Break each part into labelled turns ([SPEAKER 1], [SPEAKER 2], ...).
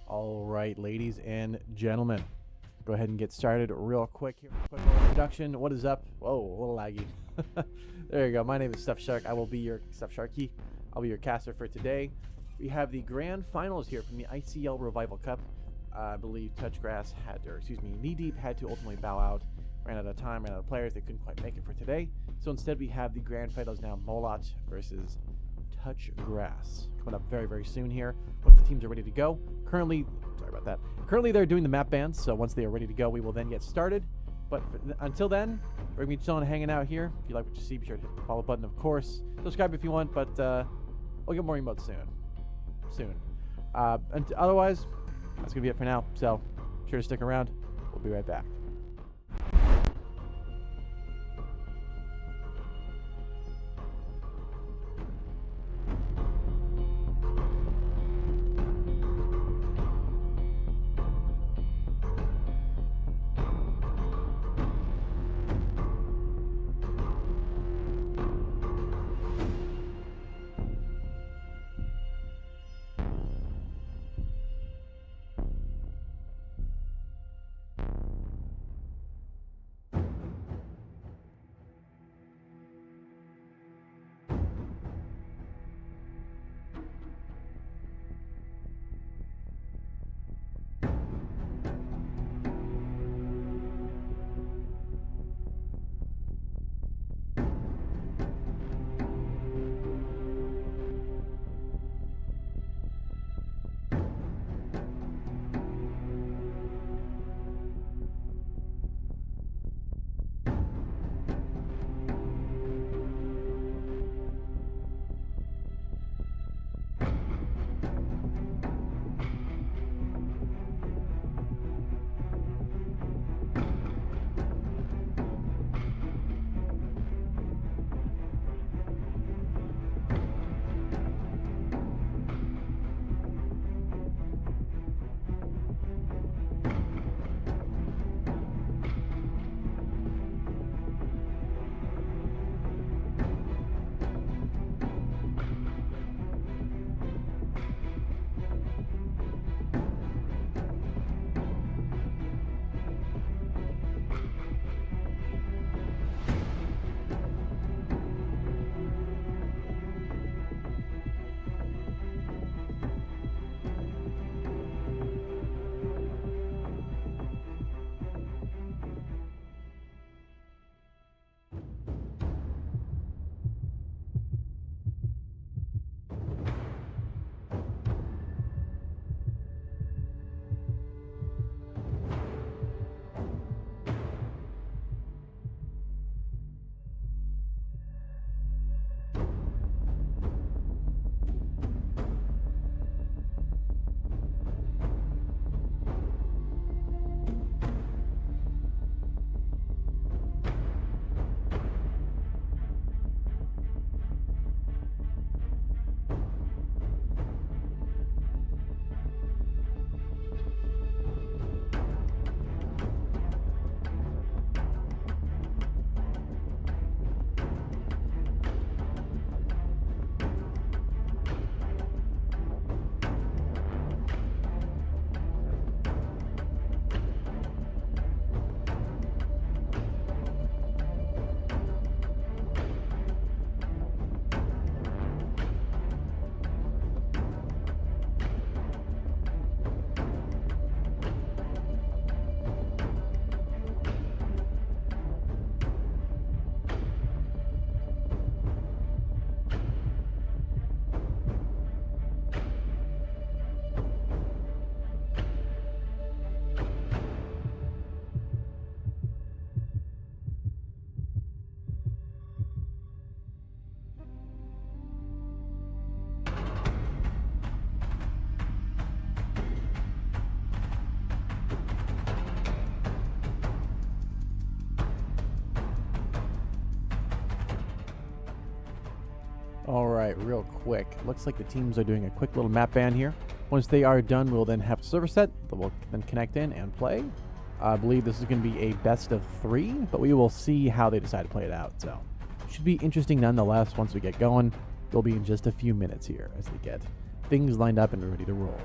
[SPEAKER 1] All right, ladies and gentlemen, go ahead and get started real quick here. Quick little introduction. What is up? Whoa, a little laggy. There you go. My name is Steph Shark. I will be your Steph Sharky. I'll be your caster for today. We have the grand finals here from the ICL Revival Cup. I believe Knee Deep had to ultimately bow out. Ran out of time, ran out of players. They couldn't quite make it for today. So instead, we have the grand finals now. Molot versus Touch Grass coming up very, very soon here. Once the teams are ready to go. Currently, they're doing the map bans. So once they are ready to go, we will then get started. But until then, we're going to be chilling and hanging out here. If you like what you see, be sure to hit the follow button, of course. Subscribe if you want, but we'll get more emotes soon. And otherwise, that's going to be it for now. So, be sure to stick around. We'll be right back. All right, real quick. Looks like the teams are doing a quick little map ban here. Once they are done, we'll then have a server set that we'll then connect in and play. I believe this is going to be a best of 3, but we will see how they decide to play it out. So, should be interesting nonetheless once we get going. They'll be in just a few minutes here as they get things lined up and ready to roll.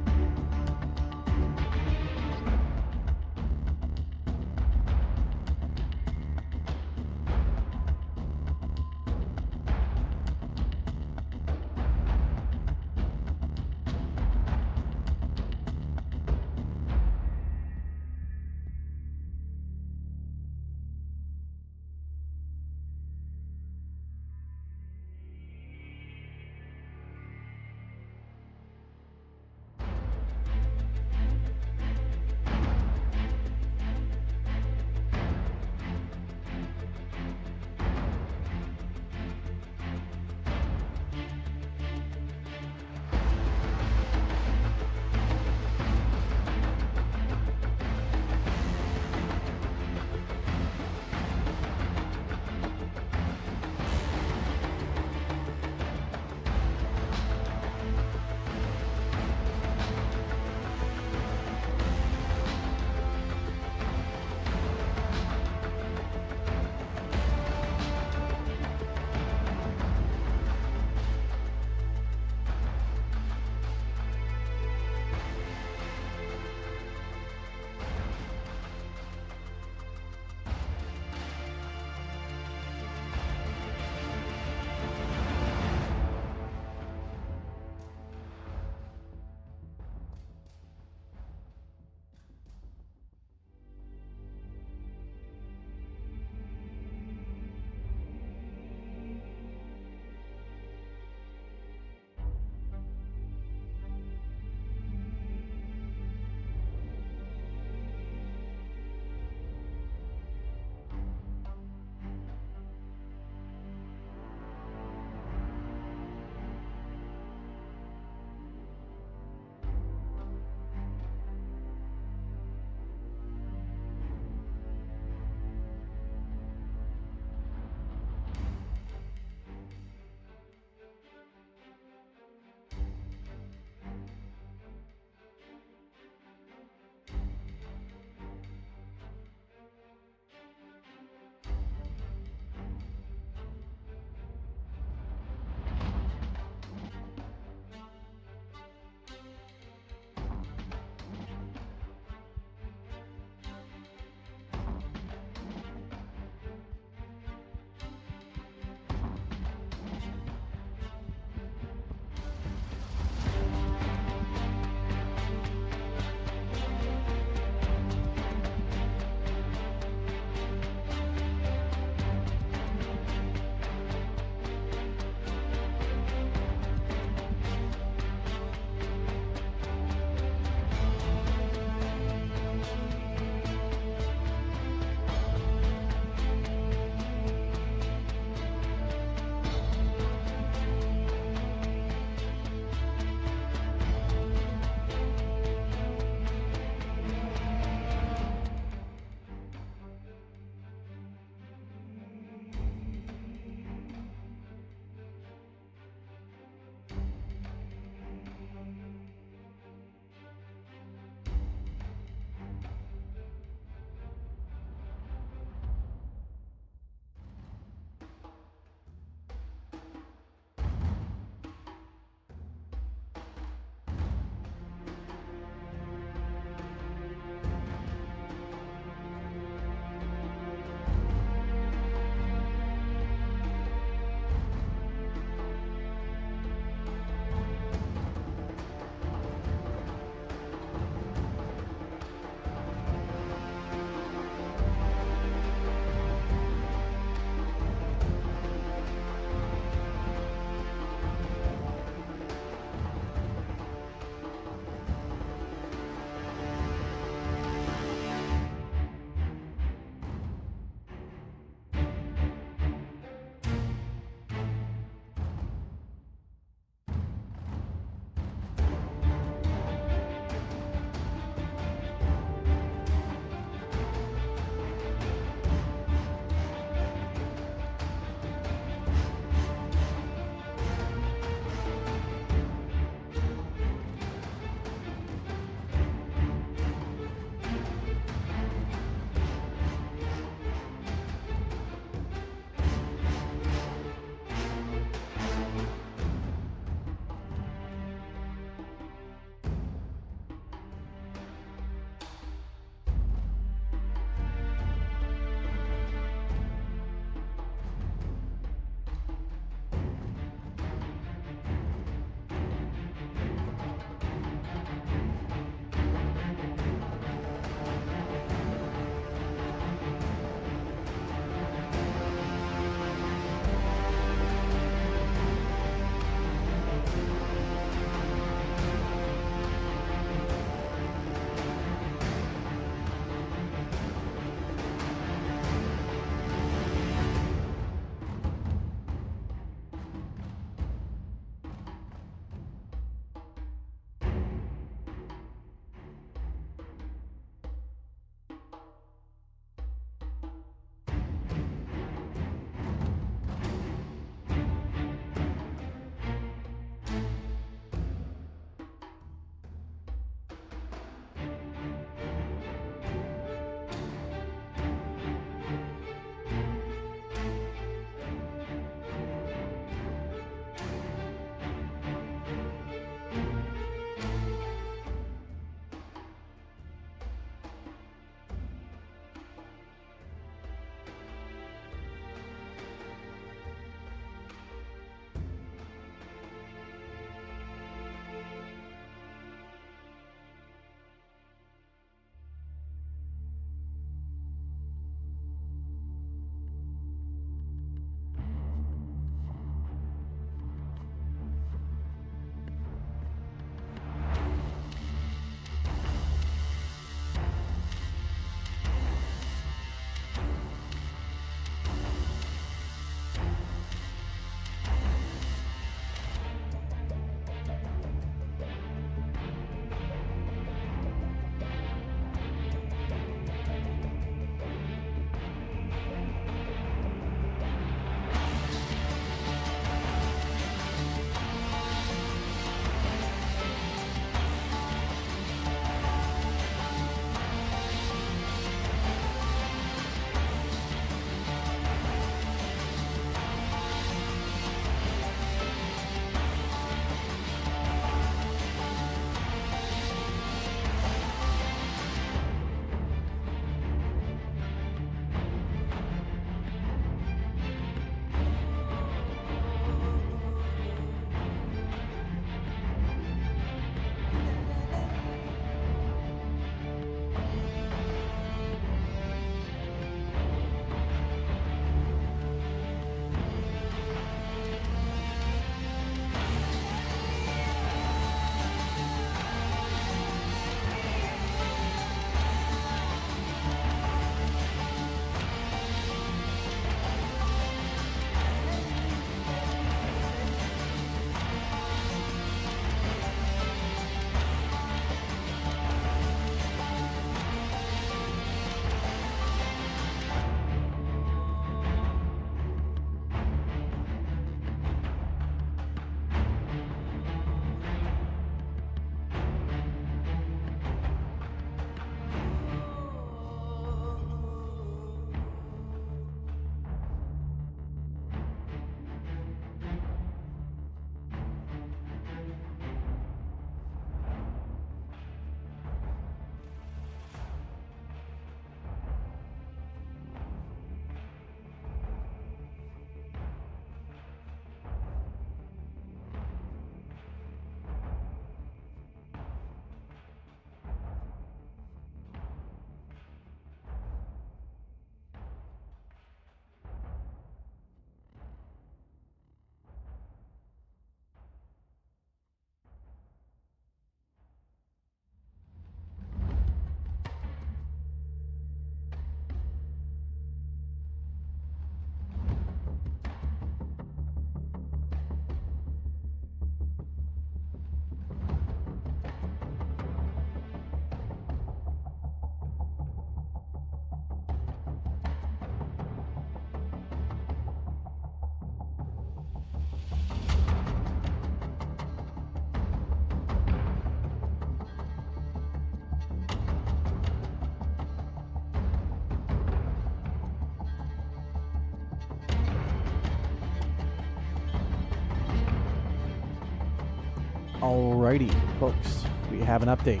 [SPEAKER 1] Alrighty, folks, we have an update.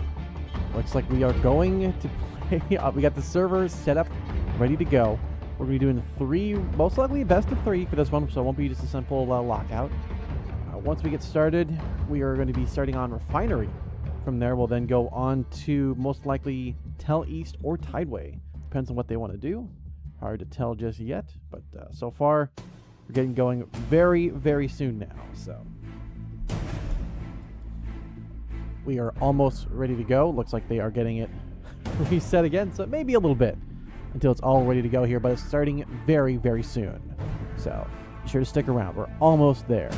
[SPEAKER 1] Looks like we are going to play. We got the server set up, ready to go. We're going to be doing 3, most likely best of 3 for this one, so it won't be just a simple lockout. Once we get started, we are going to be starting on Refinery. From there, we'll then go on to most likely Tell East or Tideway. Depends on what they want to do. Hard to tell just yet, but so far, we're getting going very, very soon now. So we are almost ready to go. Looks like they are getting it reset again, so maybe a little bit until it's all ready to go here, but it's starting very, very soon. So be sure to stick around. We're almost there.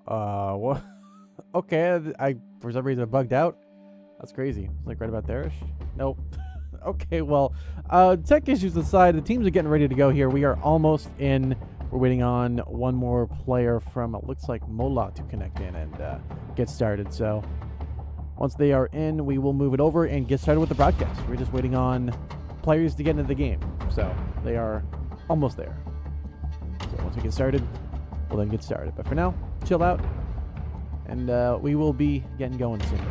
[SPEAKER 1] What? Okay, I for some reason bugged out. That's crazy. It's like right about there-ish. Nope. Okay, well, tech issues aside, the teams are getting ready to go here. We are almost in. We're waiting on one more player from, it looks like Mola, to connect in and get started. So once they are in, we will move it over and get started with the broadcast. We're just waiting on players to get into the game. So they are almost there. So once we get started, we'll then get started. But for now, chill out, and we will be getting going soon.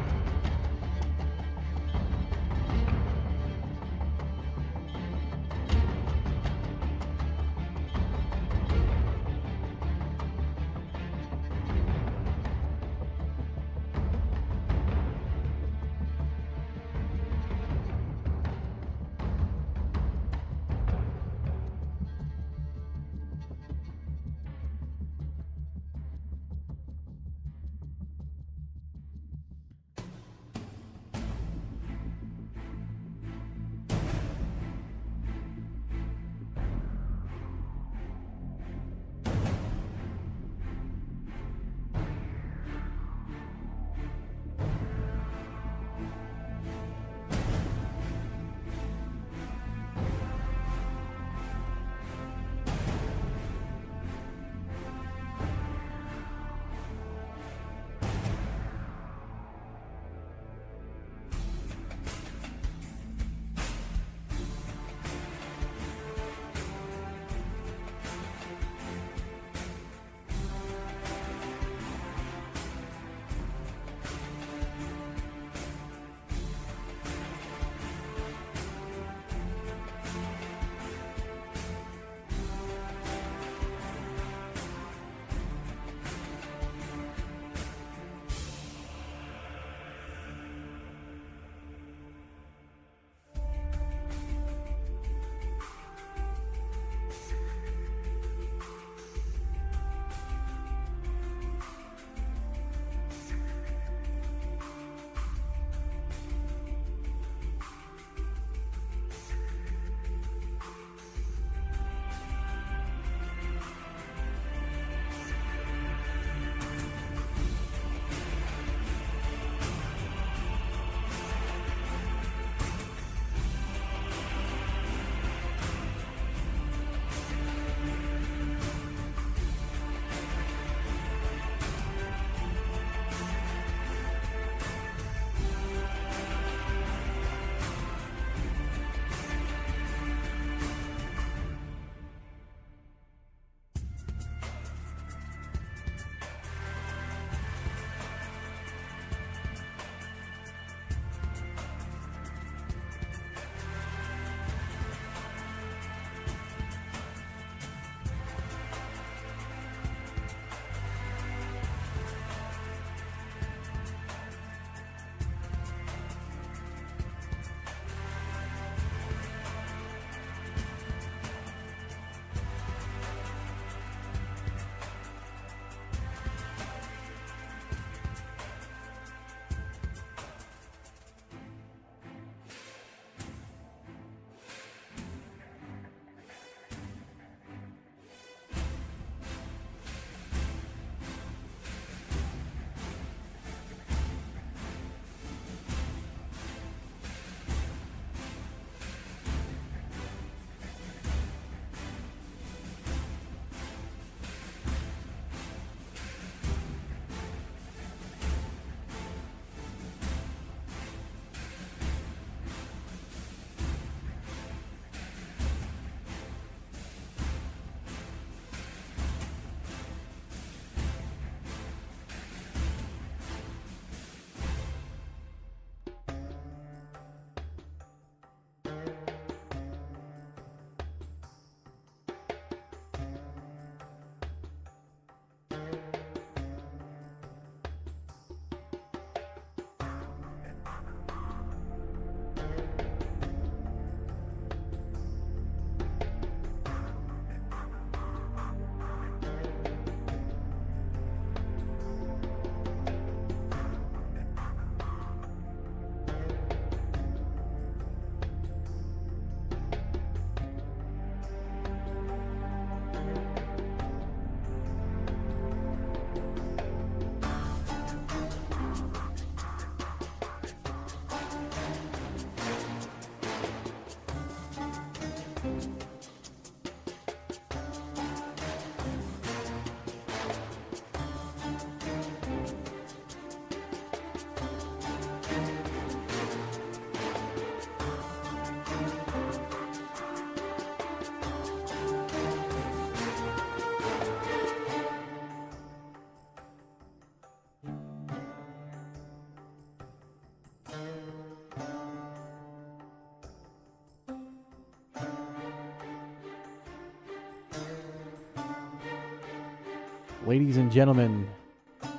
[SPEAKER 1] ladies and gentlemen.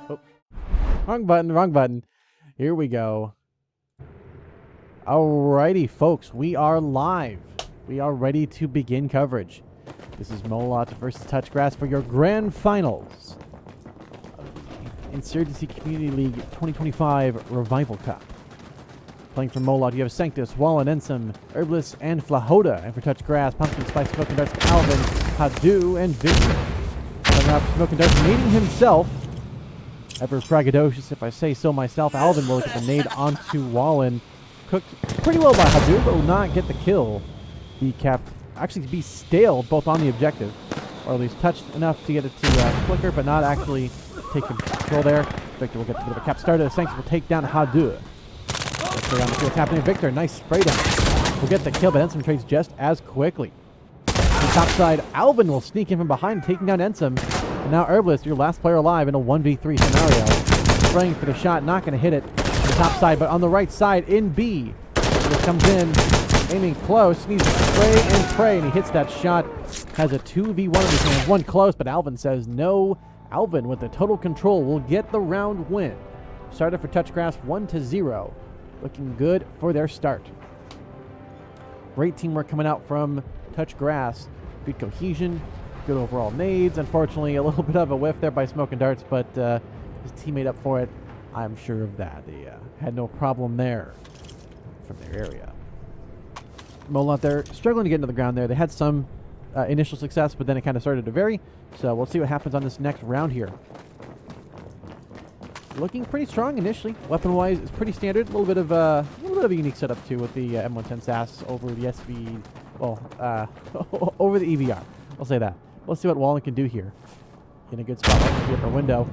[SPEAKER 1] Oh, wrong button. Here we go. Alrighty, folks, we are live. We are ready to begin coverage. This is Molot versus Touchgrass for your grand finals of the Insurgency Community League 2025 Revival Cup. Playing for Molot, you have Sanctus, Wallen, Ensum, Herbalist, and Flahoda. And for Touchgrass, Pumpkin Spice, Smoking Darts, Alvin, Hadu, and Victor. Coming out for Smoking Darts, nading himself. Ever braggadocious, if I say so myself. Alvin will get the nade onto Wallen. Cooked pretty well by Hadu, but will not get the kill. Be capped, actually be stale both on the objective, or at least touched enough to get it to flicker, but not actually take control there. Victor will get a bit of a cap started. Sanctus will take down Hadu. Let's see what's happening. Victor, nice spray down. Will get the kill, but Ensum trades just as quickly. On the top side, Alvin will sneak in from behind, taking down Ensum. And now Herbalist, your last player alive in a 1v3 scenario. Spraying for the shot, not going to hit it on the top side, but on the right side in B. It comes in, aiming close, needs to spray and pray, and he hits that shot. Has a 2v1 in his hands, one close, but Alvin says no. Alvin, with the total control, will get the round win. Started for Touchgrass 1-0. Looking good for their start. Great teamwork coming out from Touchgrass. Good cohesion, good overall nades. Unfortunately, a little bit of a whiff there by Smoking Darts, but his team made up for it. I'm sure of that. They had no problem there from their area. Molot, they're struggling to get into the ground there. They had some initial success, but then it kind of started to vary. So we'll see what happens on this next round here. Looking pretty strong initially. Weapon-wise, it's pretty standard. A little bit of a unique setup too with the M110 SAS over the SV. Well, over the EVR. I'll say that. Let's see what Wallen can do here. In a good spot, like the upper window.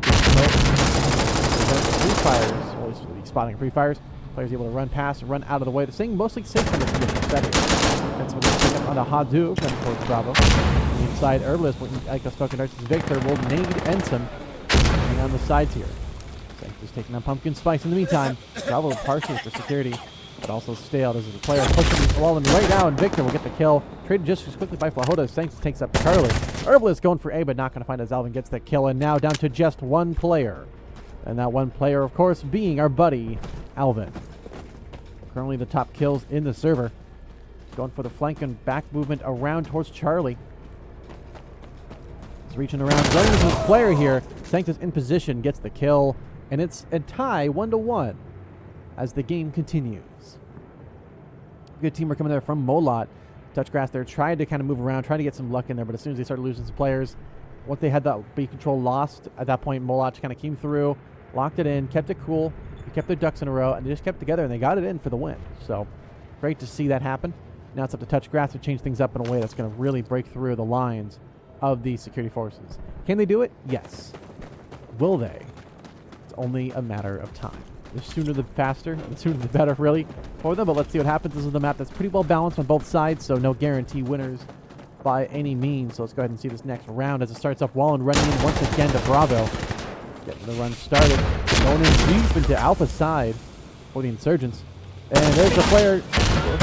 [SPEAKER 1] Pre-fires. Well, he's spotting pre-fires. Players able to run past and run out of the way. They're staying mostly safe from this initial setting. That's what they're picking up on the Hadu from towards Bravo. On the inside, Herbalist, like a Smoking Darts, Victor will nade Ensum. Coming on the sides here. Just taking on Pumpkin Spice in the meantime. Bravo partially for security, but also stale. This is a player pushing the wall in right now, and Victor will get the kill. Traded just as quickly by Flahoda. Sanctus takes up Charlie. Herbalist going for A, but not going to find as Alvin gets the kill, and now down to just one player. And that one player, of course, being our buddy, Alvin. Currently the top kills in the server. Going for the flank and back movement around towards Charlie. He's reaching around, running into his player here. Sanctus in position, gets the kill. And it's a tie, 1-1, as the game continues. Good teamwork coming there from Molot. Touchgrass there tried to kind of move around, trying to get some luck in there, but as soon as they started losing some players, once they had that B control lost, at that point Molot kind of came through, locked it in, kept it cool, they kept their ducks in a row, and they just kept together, and they got it in for the win. So, great to see that happen. Now it's up to Touchgrass to change things up in a way that's going to really break through the lines of the security forces. Can they do it? Yes. Will they? Only a matter of time. The sooner the faster, the sooner the better, really, for them. But let's see what happens. This is the map that's pretty well balanced on both sides, so no guarantee winners by any means. So let's go ahead and see this next round as it starts off. Wallen running in once again to Bravo. Getting the run started. Going in deep into Alpha side for the Insurgents. And there's the player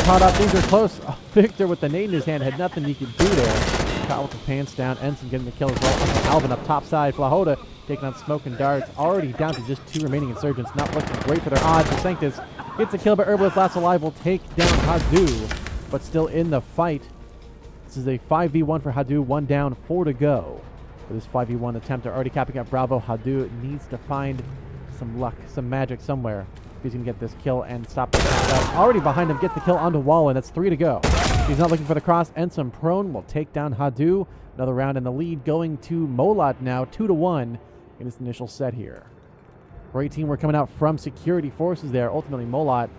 [SPEAKER 1] caught up. Things are close. Oh, Victor with the nade in his hand had nothing he could do there. Caught with his pants down. Ensum getting the kill as well. Alvin up top side. Flahoda taking on Smoking Darts. Already down to just 2 remaining Insurgents. Not looking great for their odds. So Sanctus gets a kill, but Herbalist last alive will take down Hadu. But still in the fight. This is a 5v1 for Hadu. 1 down, 4 to go. For this 5v1 attempt, they're already capping up Bravo. Hadu needs to find some luck, some magic somewhere. He's going to get this kill and stop the shot. Already behind him, gets the kill onto Wallen. That's 3 to go. He's not looking for the cross. Ensum prone will take down Hadu. Another round in the lead going to Molot now, 2-1 in this initial set here. Great teamwork coming out from security forces there. Ultimately, Molot,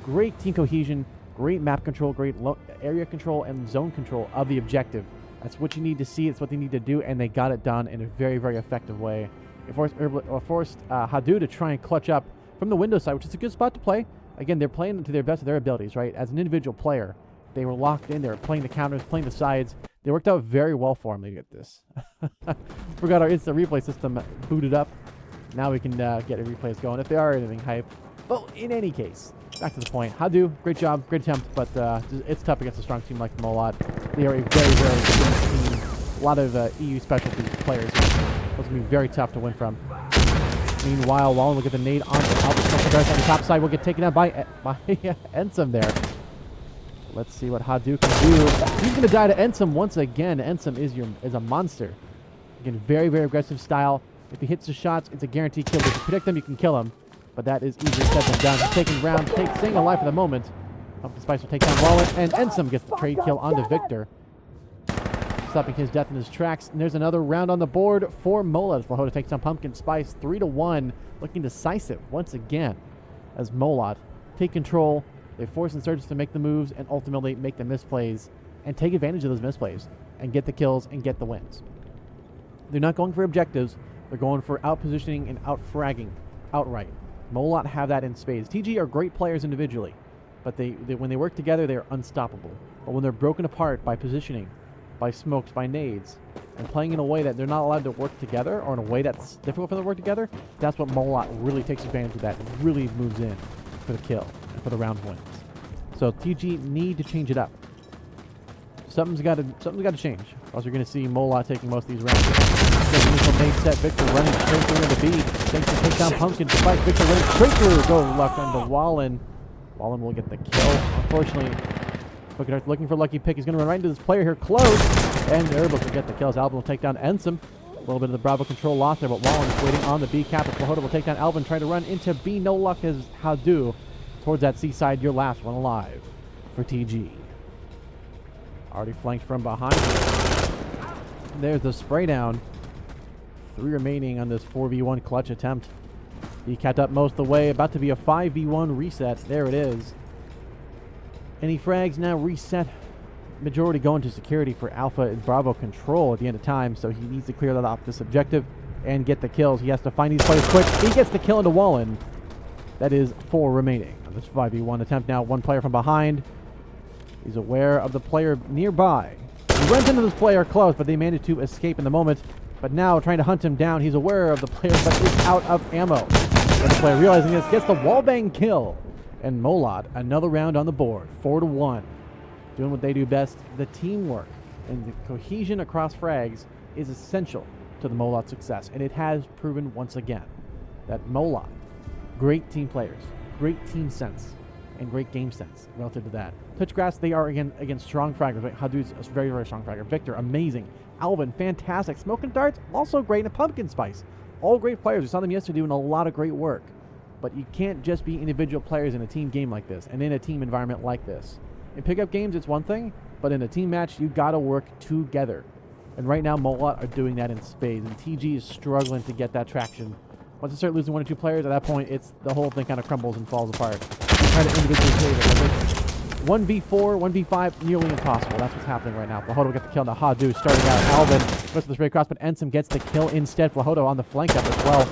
[SPEAKER 1] great team cohesion, great map control, great area control and zone control of the objective. That's what you need to see. It's what they need to do, and they got it done in a very, very effective way. It forced Hadu to try and clutch up from the window side, which is a good spot to play. Again, they're playing to their best of their abilities, right? As an individual player, they were locked in. They were playing the counters, playing the sides. They worked out very well for them. They get this. Forgot our instant replay system booted up. Now we can get the replays going if they are anything hype. Well, in any case, back to the point. Hadu, great job, great attempt, but it's tough against a strong team like Molot. They are a very, very good team. A lot of EU specialty players here. Those going to be very tough to win from. Meanwhile, Wallen will get the nade onto Albert on the top side. Will get taken out by Ensum there. Let's see what Hadu can do. He's going to die to Ensum once again. Ensum is a monster. Again, very, very aggressive style. If he hits the shots, it's a guaranteed kill. If you predict them, you can kill him. But that is easier said than done. He's taking round, staying alive for the moment. Pumpkin Spice will take down Wallen, and Ensum gets the trade kill onto Victor, stopping his death in his tracks. And there's another round on the board for Molad. Flahota takes down Pumpkin Spice 3-1, looking decisive once again as Molad take control. They force Insurgents to make the moves and ultimately make the misplays and take advantage of those misplays and get the kills and get the wins. They're not going for objectives. They're going for out-positioning and out-fragging outright. Molad have that in spades. TG are great players individually, but they when they work together, they are unstoppable. But when they're broken apart by positioning, by smokes, by nades, and playing in a way that they're not allowed to work together, or in a way that's difficult for them to work together, that's what Molad really takes advantage of that and really moves in for the kill and for the round wins. So TG need to change it up. Something's got to change. Also, you're going to see Molad taking most of these rounds. The initial nade set. Victor running straight through into B. Thanks to take down Pumpkin Spice. Victor running straight through. Go luck into Wallen. Wallen will get the kill. Unfortunately, looking for lucky pick. He's going to run right into this player here close. And Erbos will get the kills. Alvin will take down Ensum. A little bit of the Bravo control lost there, but Wallen is waiting on the B cap. Flahota will take down Alvin, trying to run into B. No luck as Hadu towards that seaside. Your last one alive for TG. Already flanked from behind. There's the spray down. 3 remaining on this 4v1 clutch attempt. He kept up most of the way. About to be a 5v1 reset. There it is. Any frags now reset. Majority going to security for Alpha and Bravo control at the end of time, so he needs to clear that off this objective and get the kills. He has to find these players quick. He gets the kill into Wallen. That is 4 remaining on this 5v1 attempt. Now 1 player from behind. He's aware of the player nearby. He runs into this player close, but they managed to escape in the moment. But now trying to hunt him down. He's aware of the player, but is out of ammo. And the player, realizing this, gets the wallbang kill. And Molad, another round on the board, 4-1. Doing what they do best. The teamwork and the cohesion across frags is essential to the Molad success. And it has proven once again that Molad, great team players, great team sense, and great game sense relative to that. Touchgrass, they are again strong fraggers. Right? Hadu's a very, very strong fragger. Victor, amazing. Alvin, fantastic. Smoking Darts, also great. And Pumpkin Spice, all great players. We saw them yesterday doing a lot of great work. But you can't just be individual players in a team game like this and in a team environment like this. In pickup games, it's one thing, but in a team match, you gotta work together. And right now, Molad are doing that in spades, and TG is struggling to get that traction. Once you start losing 1 or 2 players, at that point, the whole thing kind of crumbles and falls apart. You try to individually save it. 1v4, 1v5, nearly impossible. That's what's happening right now. Flahota will get the kill into Hadu, starting out Alvin. Goes for the spray cross, but Ensum gets the kill instead. Flahota on the flank up as well.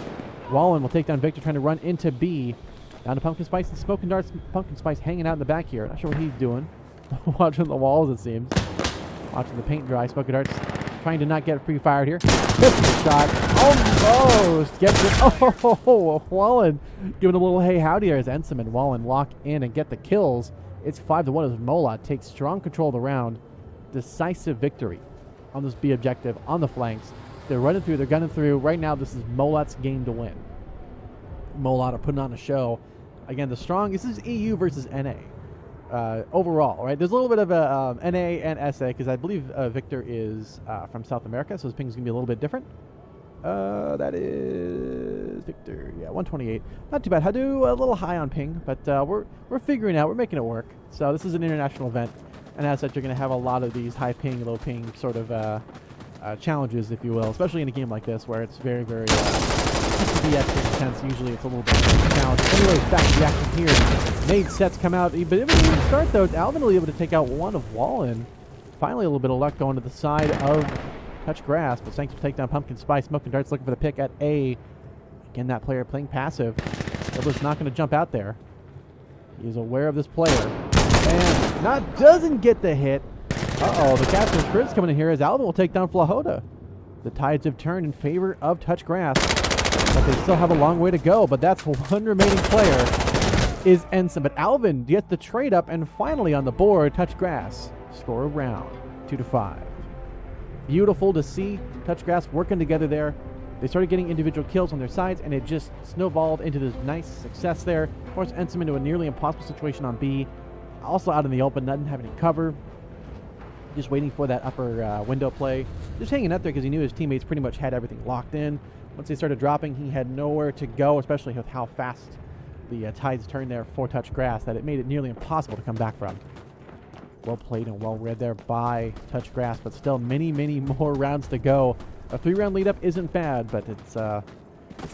[SPEAKER 1] Wallen will take down Victor, trying to run into B. Down to Pumpkin Spice and Smoking Darts. Pumpkin Spice hanging out in the back here. Not sure what he's doing. Watching the walls, it seems. Watching the paint dry. Smoking Darts trying to not get pre-fired here. Gets the shot. Almost gets it. Oh, Wallen giving a little hey howdy there as Ensum and Wallen lock in and get the kills. It's 5-1 as Molad takes strong control of the round. Decisive victory on this B objective on the flanks. They're running through. They're gunning through. Right now, this is Molad's game to win. Molad are putting on a show. Again, the strong. This is EU versus NA. Overall, right? There's a little bit of a NA and SA because I believe Victor is from South America, so his ping is going to be a little bit different. That is Victor. Yeah, 128. Not too bad. Hadu a little high on ping, but we're figuring out. We're making it work. So this is an international event, and as such, you're going to have a lot of these high ping, low ping sort of challenges, if you will, especially in a game like this where it's very, very intense. Usually it's a little bit challenging. Anyways, back to the action here. Nade sets come out, but it didn't start though. Alvin will be able to take out one of Wallen. Finally, a little bit of luck going to the side of Touch Grass, but Sanks will take down Pumpkin Spice. Smoking Darts looking for the pick at A. Again, that player playing passive. Erbos not going to jump out there. He is aware of this player. And doesn't get the hit. Uh-oh, the Captain's Crit's coming in here as Alvin will take down Flahota. The tides have turned in favor of Touch Grass, but they still have a long way to go. But that's one remaining player is Ensum. But Alvin gets the trade up, and finally on the board, Touch Grass score a round, 2-5. Beautiful to see Touch Grass working together there. They started getting individual kills on their sides, and it just snowballed into this nice success there. Forced Ensom into a nearly impossible situation on B. Also out in the open, doesn't have any cover. Just waiting for that upper window play. Just hanging up there because he knew his teammates pretty much had everything locked in. Once they started dropping, he had nowhere to go, especially with how fast the tides turned there for Touch Grass, that it made it nearly impossible to come back from. Well played and well read there by Touch Grass, but still many, many more rounds to go. A 3-round lead up isn't bad, but it's going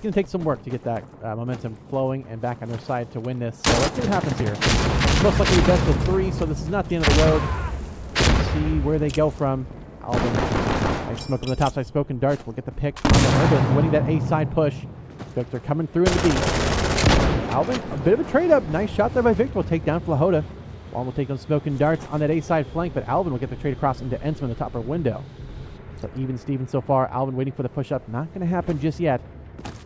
[SPEAKER 1] to take some work to get that momentum flowing and back on their side to win this. So let's see what happens here. Most likely best of 3, so this is not the end of the road. Let's see where they go from. Alvin, nice smoke on the top side, smoking darts. We'll get the pick on the Herbalist, winning that A side push. Victor coming through in the B. Alvin, a bit of a trade up. Nice shot there by Victor. Will take down Flahota. Wall will take on smoking darts on that A side flank, but Alvin will get the trade across into Ensom in the top window. So even Steven so far. Alvin waiting for the push up. Not going to happen just yet.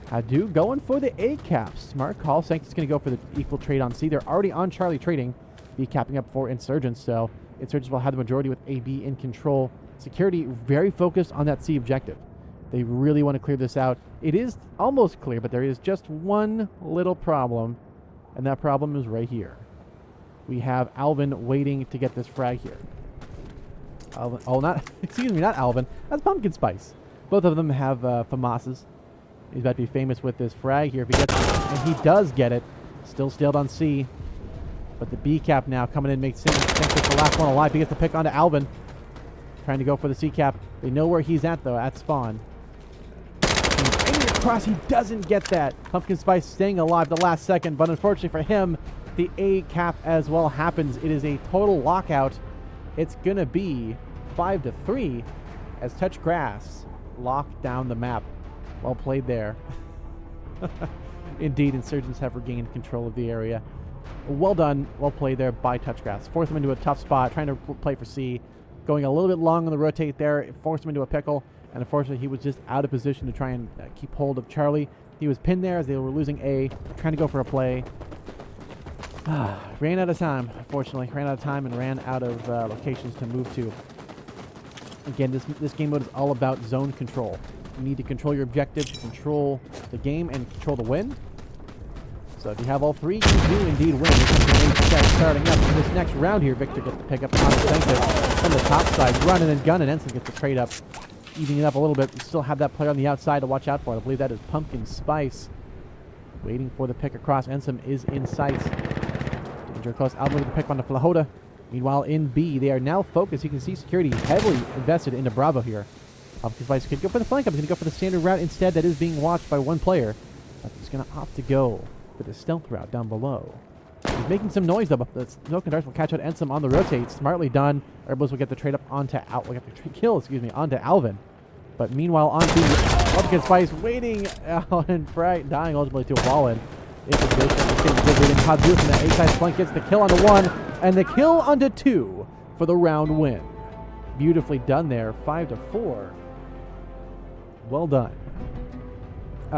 [SPEAKER 1] Hadu going for the A cap. Smart call. Sanctus going to go for the equal trade on C. They're already on Charlie trading. B capping up for Insurgents. So Insurgents will have the majority with AB in control. Security very focused on that C objective. They really want to clear this out. It is almost clear, but there is just one little problem. And that problem is right here. We have Alvin waiting to get this frag here. Alvin, oh, not, excuse me, not Alvin. That's Pumpkin Spice. Both of them have FAMASs. He's about to be famous with this frag here if he gets it. And he does get it. Still stealed on C. But the B cap now coming in makes sense. It's the last one alive. He gets the pick onto Alvin. Trying to go for the C cap. They know where he's at, though, at spawn. And across, he doesn't get that. Pumpkin Spice staying alive the last second, but unfortunately for him, the A cap as well happens. It is a total lockout. It's going to be 5-3 as Touch Grass locked down the map. Well played there. Indeed, Insurgents have regained control of the area. Well done. Well played there by Touch Grass. Forced him into a tough spot, trying to play for C. Going a little bit long on the rotate there. It forced him into a pickle. And unfortunately, he was just out of position to try and keep hold of Charlie. He was pinned there as they were losing A. Trying to go for a play. Ran out of time, unfortunately. Ran out of time and ran out of locations to move to. Again, this game mode is all about zone control. You need to control your objective, control the game, and control the win. So if you have all three, you do indeed win. This is the main set starting up in this next round here. Victor gets the pick up on the Sanctus from the top side, running and gunning. Ensign gets the trade up, evening it up a little bit. We still have that player on the outside to watch out for. I believe that is Pumpkin Spice. Waiting for the pick across. Ensom is in sight. Danger close. Alvin with the pick on the Flahota. Meanwhile, in B, they are now focused. You can see security heavily invested into Bravo here. Pumpkin Spice could go for the flank up. He's going to go for the standard route instead. That is being watched by one player. But he's going to opt to go for the stealth route down below. He's making some noise though, but the Smoke and Darts will catch out Ensom on the rotate. Smartly done. Herbals will get the trade up onto onto Alvin. But meanwhile, on B, Pumpkin Spice waiting out and dying ultimately to a wall in. It's a position. It's getting good reading. Hadu from the A-side flank gets the kill onto one and the kill onto two for the round win. Beautifully done there. 5-4. Well done.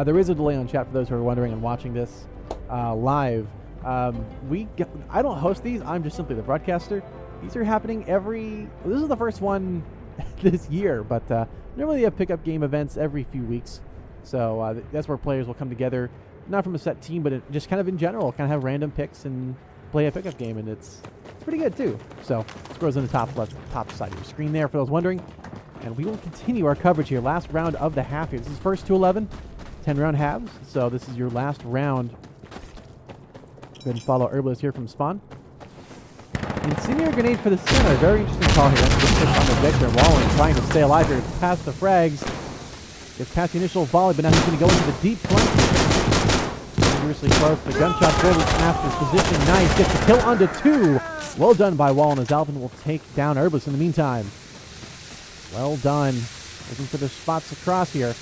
[SPEAKER 1] There is a delay on chat for those who are wondering and watching this live. I don't host these. I'm just simply the broadcaster. These are happening this is the first one this year, but normally they have pickup game events every few weeks. So that's where players will come together, not from a set team, but just kind of in general, kind of have random picks and play a pickup game, and it's pretty good too. So scores in the top left, top side of your screen there for those wondering. And we will continue our coverage here. Last round of the half here. This is first to 11, 10-round halves. So this is your last round. Go ahead and follow Herbalist here from spawn. Incendiary grenade for the center. Very interesting call here. That's a good push on the Victor. Wallen trying to stay alive here. Past the frags. Gets past the initial volley, but now he's going to go into the deep flank. Dangerously close. The gunshot forward past his position. Nice. Gets the kill onto two. Well done by Wallen as Alvin will take down Herbalist in the meantime. Well done. Looking for the spots across here.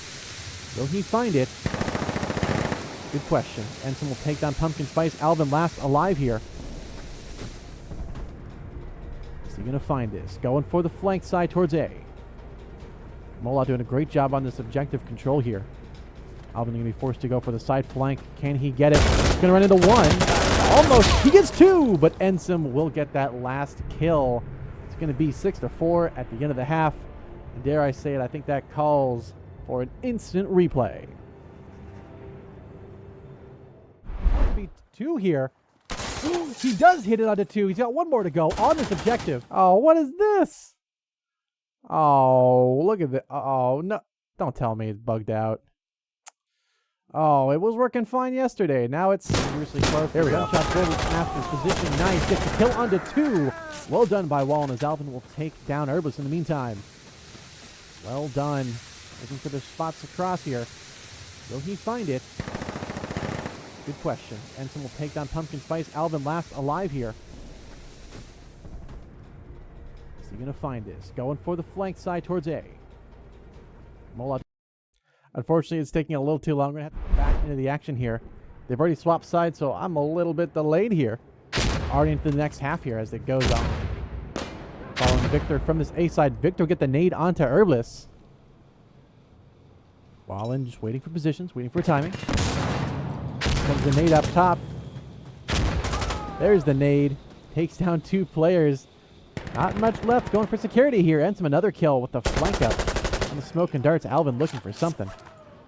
[SPEAKER 1] Will he find it? Good question. Ensign will take down Pumpkin Spice. Alvin last alive here. Is he going to find this? Going for the flank side towards A. Mola doing a great job on this objective control here. Alvin going to be forced to go for the side flank. Can he get it? He's going to run into one. Almost. He gets two, but Ensom will get that last kill. It's going to be 6-4 at the end of the half. And dare I say it, I think that calls for an instant replay. Be 2 here. He does hit it onto 2. He's got 1 more to go on this objective. Oh, what is this? Oh, look at this. Oh, no. Don't tell me it's bugged out. Oh, it was working fine yesterday. Now it's seriously close. There we go. Shot good. Master's position. Nice. Gets the kill onto 2. Well done by Wall, and as Alvin will take down Herbalist in the meantime. Well done. Looking for the spots across here. Will he find it? Good question. Ensign will take down Pumpkin Spice. Alvin last alive here. Is he going to find this? Going for the flank side towards A. Mola. Unfortunately, it's taking a little too long. We're going to have to get back into the action here. They've already swapped sides, so I'm a little bit delayed here. Already into the next half here as it goes on. Following Victor from this A side. Victor will get the nade onto Herbalist. Wallen just waiting for positions, waiting for timing. Comes the nade up top. There's the nade. Takes down 2 players. Not much left. Going for security here. Ends him another kill with the flank up. And the smoke and darts. Alvin looking for something.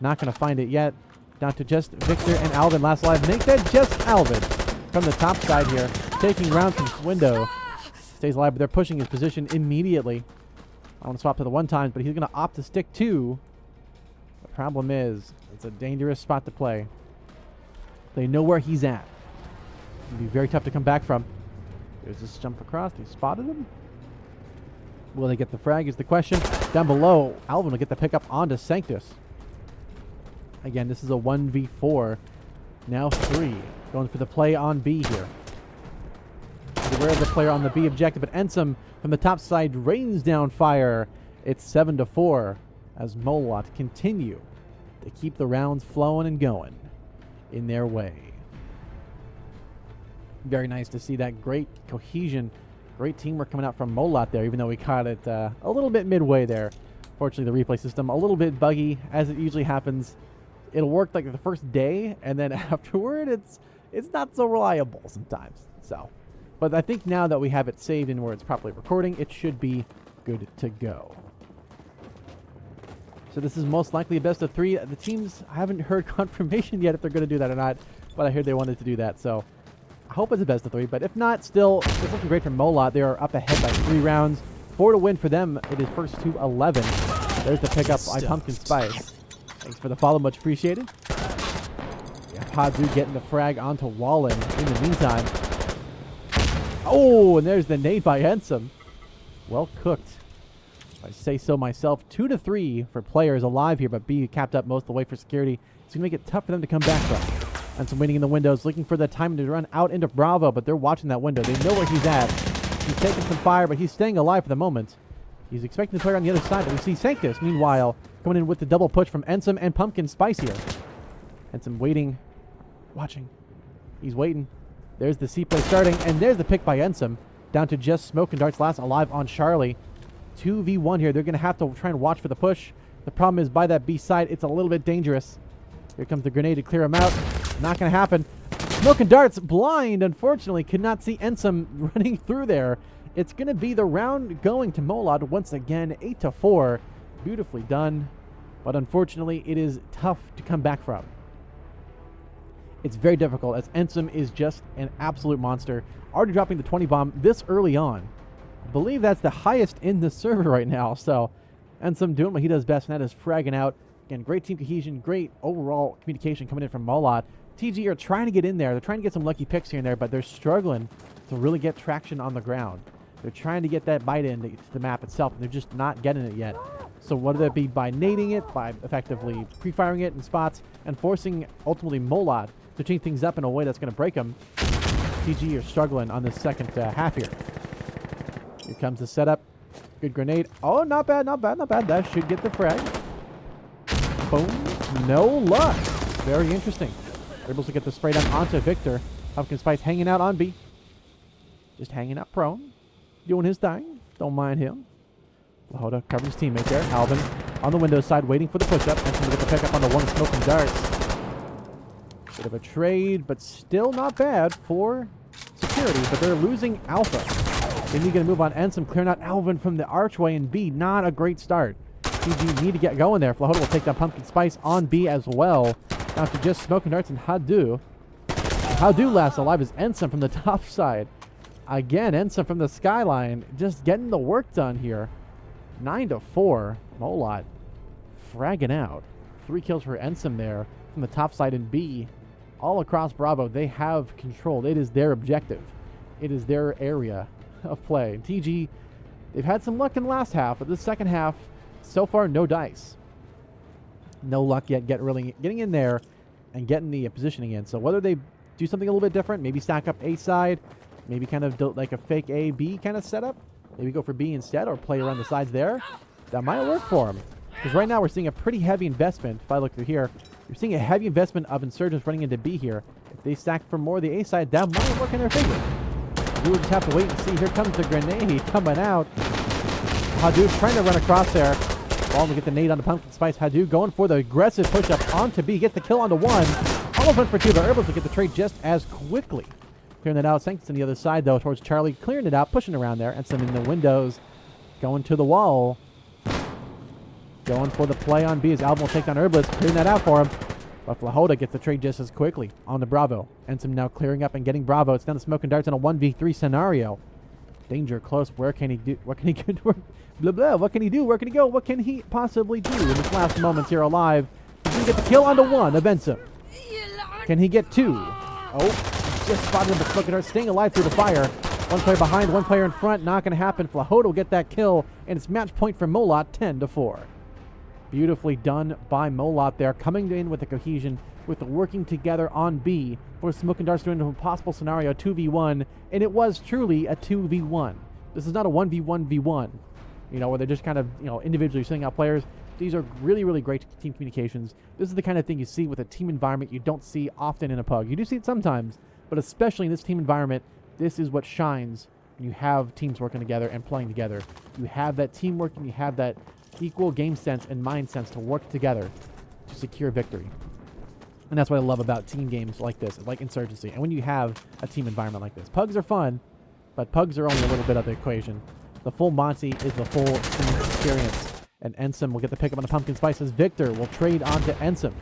[SPEAKER 1] Not going to find it yet. Down to just Victor and Alvin last alive. Make that just Alvin from the top side here. Taking rounds from window. Stays alive, but they're pushing his position immediately. I want to swap to the 1 time, but he's going to opt to stick 2. The problem is, it's a dangerous spot to play. They know where he's at. It'll be very tough to come back from. There's this jump across. They spotted him. Will they get the frag is the question. Down below, Alvin will get the pickup onto Sanctus. Again, this is a 1v4. Now 3. Going for the play on B here. Aware of the player on the B objective, but Ensum from the top side rains down fire. It's 7-4 as Molot continue to keep the rounds flowing and going in their way. Very nice to see that great cohesion, great teamwork coming out from Molot there, even though we caught it a little bit midway there. Fortunately, the replay system a little bit buggy, as it usually happens. It'll work like the first day, and then afterward, it's not so reliable sometimes. So, but I think now that we have it saved and where it's properly recording, it should be good to go. So this is most likely a best of 3. The teams, I haven't heard confirmation yet if they're going to do that or not, but I heard they wanted to do that. So I hope it's a best of 3, but if not, still, it's looking great for Molot. They are up ahead by 3 rounds. 4 to win for them. It is first to 11. There's the pickup by Pumpkin Spice. Thanks for the follow, much appreciated. Yeah, Padu getting the frag onto Wallen in the meantime. Oh, and there's the nade by Ensum. Well cooked. If I say so myself. 2 to 3 for players alive here, but B capped up most of the way for security. It's going to make it tough for them to come back from. Ensum waiting in the windows, looking for the time to run out into Bravo, but they're watching that window. They know where he's at. He's taking some fire, but he's staying alive for the moment. He's expecting the player on the other side, but we see Sanctus, meanwhile, coming in with the double push from Ensum and Pumpkin Spice here. Ensum waiting, watching. He's waiting. There's the C play starting, and there's the pick by Ensum. Down to just Smoke and Darts last alive on Charlie. 2v1 here. They're going to have to try and watch for the push. The problem is by that B side, it's a little bit dangerous. Here comes the grenade to clear him out. Not going to happen. Smoke and Darts blind, unfortunately, could not see Ensum running through there. It's going to be the round going to Molot once again, 8 to 4. Beautifully done, but unfortunately, it is tough to come back from. It's very difficult as Ensum is just an absolute monster. Already dropping the 20 bomb this early on. I believe that's the highest in the server right now. So Ensum doing what he does best, and that is fragging out. Again, great team cohesion, great overall communication coming in from Molot. TG are trying to get in there. They're trying to get some lucky picks here and there, but they're struggling to really get traction on the ground. They're trying to get that bite in to the map itself, and they're just not getting it yet. So whether that be by nading it, by effectively pre-firing it in spots, and forcing, ultimately, Molot to change things up in a way that's going to break them, TG are struggling on this second half here. Here comes the setup. Good grenade. Oh, not bad, not bad, not bad. That should get the frag. Boom. No luck. Very interesting. They're able to get the spray down onto Victor. Pumpkin Spice hanging out on B. Just hanging out prone. Doing his thing. Don't mind him. Lahoda covering his teammate there. Alvin on the window side waiting for the push-up. And to get the pick-up on the 1 Smoke and Darts. Bit of a trade, but still not bad for security. But they're losing Alpha. They need to get a move on Ensum, clearing out Alvin from the archway, and B, not a great start. TG need to get going there. Flahoda will take down Pumpkin Spice on B as well. Down to just Smoking Darts and Hadu. Hadu last alive is Ensign from the top side. Again, Ensign from the skyline. Just getting the work done here. 9-4. Molot fragging out. 3 kills for Ensign there from the top side in B. All across Bravo, they have control. It is their objective. It is their area of play. And TG, they've had some luck in the last half, but the second half, so far, no dice. No luck yet getting in there and getting the positioning in. So whether they do something a little bit different, maybe stack up A side, maybe kind of like a fake A, B kind of setup, maybe go for B instead or play around the sides there, that might work for them. Because right now we're seeing a pretty heavy investment. If I look through here, you're seeing a heavy investment of Insurgents running into B here. If they stack for more of the A side, that might work in their favor. We will just have to wait and see. Here comes the grenade coming out. Hadu's trying to run across there. Ball to get the nade on the Pumpkin Spice. Hadu going for the aggressive push-up onto B. Gets the kill onto 1. Almost went for 2, but able to get the trade just as quickly. Clearing that out. Sanctus on the other side, though, towards Charlie. Clearing it out, pushing around there. And sending the windows. Going to the wall. Going for the play on B as Alvin will take down Herbalist. Clearing that out for him. But Flahoda gets the trade just as quickly on the Bravo. Ensign now clearing up and getting Bravo. It's down to Smoking Darts in a 1v3 scenario. Danger close. Where can he do? What can he do? Blah, blah. What can he do? Where can he go? What can he possibly do in his last moments here alive? He's going to get the kill onto 1 of Ensign. Can he get 2? Oh, just spotted him, but Smoking Darts staying alive through the fire. 1 player behind, 1 player in front. Not going to happen. Flahoda will get that kill, and it's match point for Molot, 10-4. Beautifully done by Molot there, coming in with the cohesion, with the working together on B for Smoking Darts doing an impossible scenario, 2v1, and it was truly a 2v1. This is not a 1v1v1, you know, where they're just kind of, you know, individually sending out players. These are really, really great team communications. This is the kind of thing you see with a team environment you don't see often in a pug. You do see it sometimes, but especially in this team environment, this is what shines when you have teams working together and playing together. You have that teamwork and you have that equal game sense and mind sense to work together to secure victory. And that's what I love about team games like this, like Insurgency. And when you have a team environment like this. Pugs are fun, but pugs are only a little bit of the equation. The full Monty is the full team experience. And Ensign will get the pickup on the Pumpkin Spices. Victor will trade on to Ensign.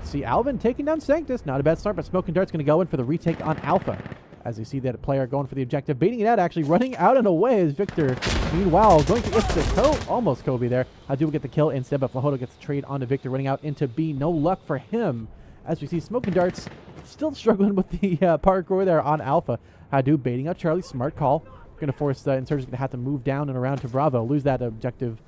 [SPEAKER 1] See Alvin taking down Sanctus. Not a bad start, but Smoking Dart's going to go in for the retake on Alpha. As you see that player going for the objective, baiting it out, actually running out and away is Victor. Meanwhile, going to get the almost Kobe there. Hadu will get the kill instead, but Flahoda gets the trade onto Victor, running out into B. No luck for him. As we see Smoking Darts still struggling with the parkour there on Alpha. Hadu baiting out Charlie. Smart call. Going to force Insurgents going to have to move down and around to Bravo. Lose that objective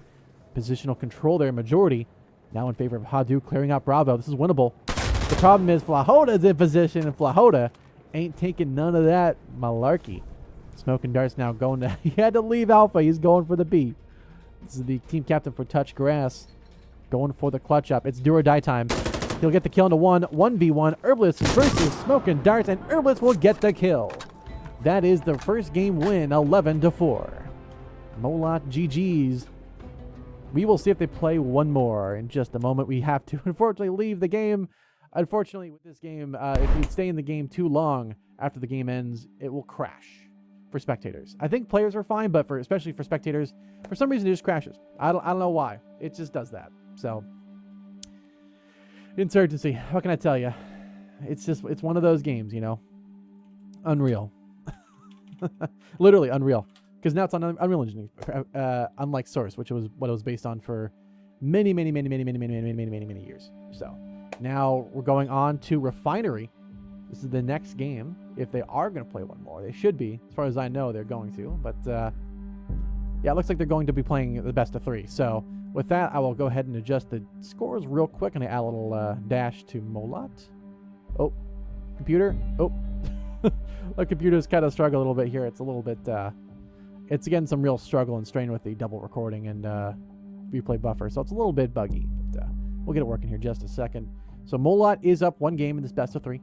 [SPEAKER 1] positional control there. Majority now in favor of Hadu clearing out Bravo. This is winnable. The problem is Flahoda's in position, and Flahoda ain't taking none of that malarkey. Smoking Darts now going to... He had to leave Alpha. He's going for the B. This is the team captain for Touch Grass. Going for the clutch up. It's do or die time. He'll get the kill into 1v1. Herbalist versus Smoking Darts, and Herbalist will get the kill. That is the first game win, 11-4. Molot GG's. We will see if they play one more in just a moment. We have to, unfortunately, leave the game. Unfortunately, with this game, if you stay in the game too long after the game ends, it will crash for spectators. I think players are fine, but especially for spectators, for some reason it just crashes. I don't know why. It just does that. So, Insurgency, how can I tell you? It's one of those games, you know. Unreal. Literally unreal. Because now it's on Unreal Engine, unlike Source, which was what it was based on for many years. So now we're going on to Refinery. This is the next game. If they are going to play one more, they should be. As far as I know, they're going to. But yeah, it looks like they're going to be playing the best of 3. So with that, I will go ahead and adjust the scores real quick, and I add a little dash to Molot. Oh, computer. Oh, the computer's kind of struggling a little bit here. It's a little bit. It's again some real struggle and strain with the double recording and replay buffer, so it's a little bit buggy. But we'll get it working here in just a second. So Molot is up 1 game in this best of 3.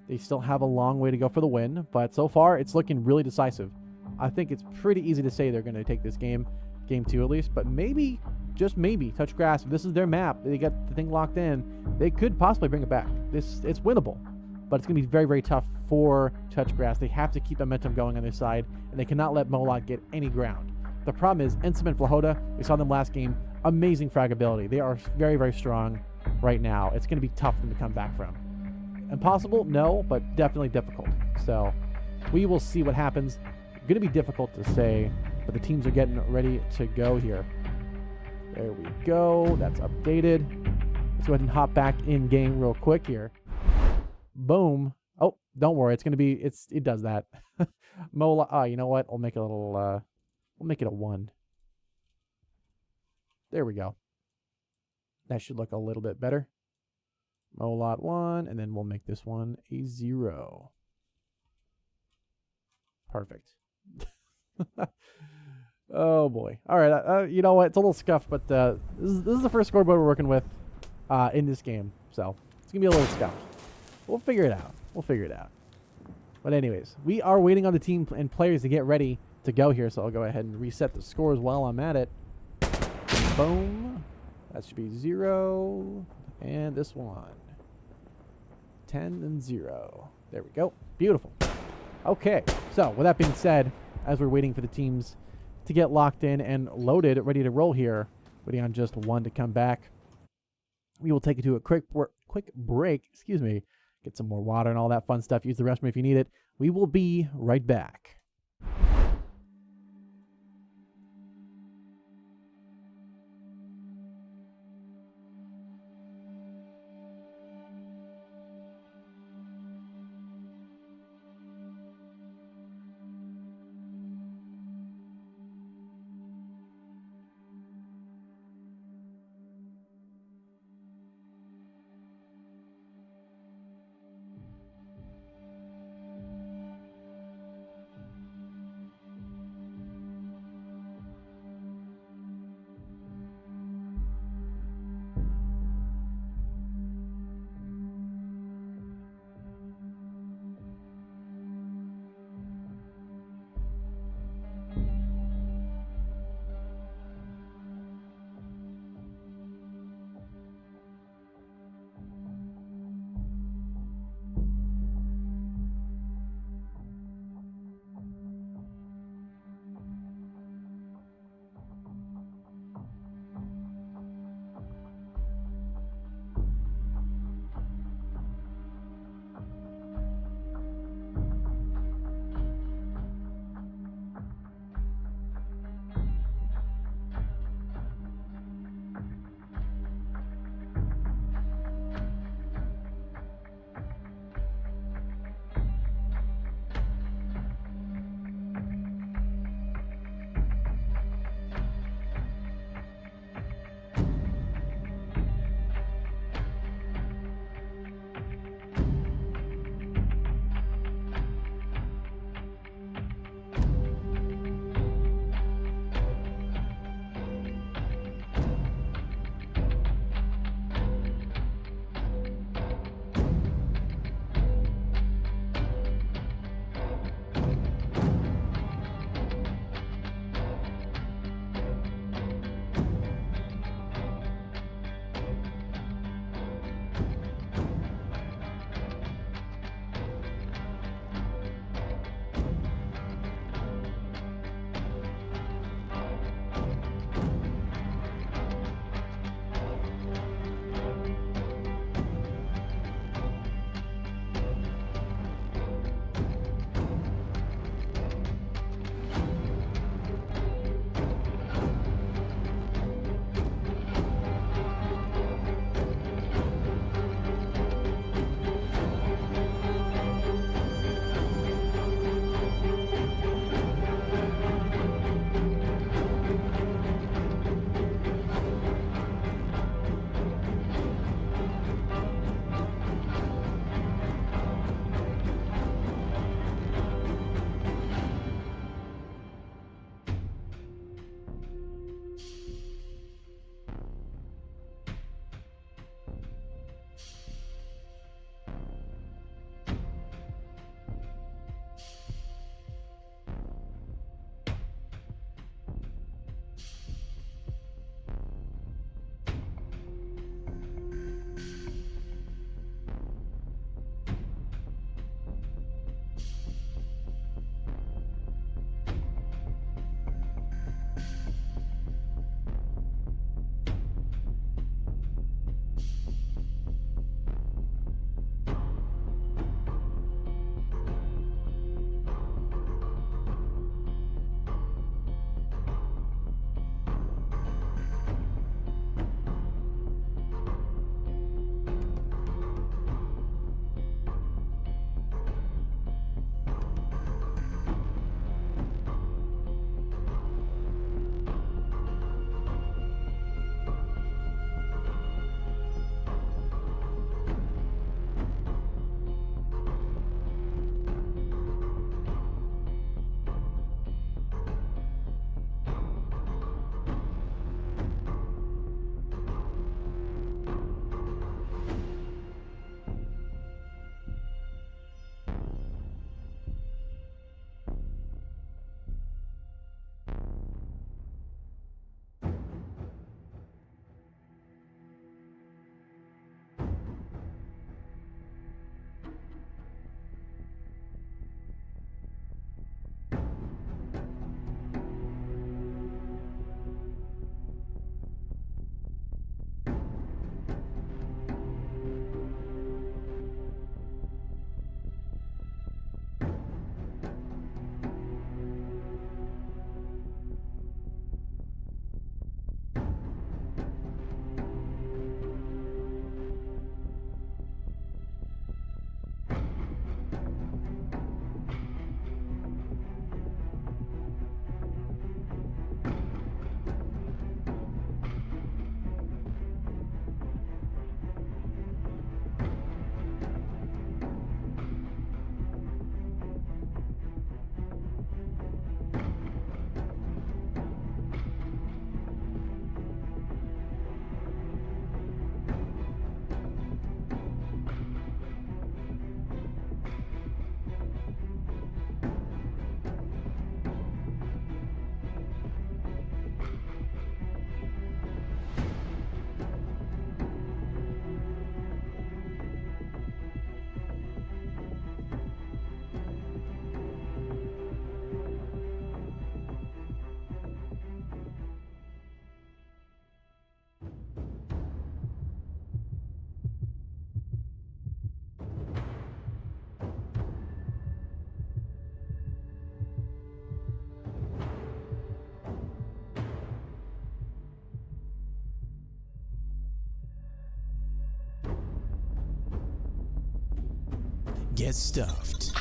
[SPEAKER 1] They still have a long way to go for the win, but so far it's looking really decisive. I think it's pretty easy to say they're going to take this game 2 at least, but maybe, just maybe, Touch Grass, if this is their map, they got the thing locked in, they could possibly bring it back. It's winnable, but it's going to be very, very tough for Touch Grass. They have to keep momentum going on their side, and they cannot let Molot get any ground. The problem is Ensign and Flahoda, we saw them last game, amazing frag ability. They are very, very strong right now. It's going to be tough for them to come back from. Impossible? No, but definitely difficult. So we will see what happens. Going to be difficult to say, but the teams are getting ready to go here. There we go. That's updated. Let's go ahead and hop back in game real quick here. Boom. Oh, don't worry. It's going to be, it does that. Mola, oh, you know what? We'll make it a little, we'll make it a 1. There we go. That should look a little bit better. Molot 1, and then we'll make this one a 0. Perfect. Oh boy. All right. You know what? It's a little scuffed, but this is the first scoreboard we're working with in this game, so it's gonna be a little scuffed. We'll figure it out. We'll figure it out. But anyways, we are waiting on the team and players to get ready to go here, so I'll go ahead and reset the scores while I'm at it. Boom. That should be 0, and this one 10 and 0. There we go. Beautiful. Okay, so with that being said, as we're waiting for the teams to get locked in and loaded, ready to roll here, waiting on just one to come back, we will take it to a quick break. Excuse me. Get some more water and all that fun stuff. Use the restroom if you need it. We will be right back.
[SPEAKER 2] Get stuffed.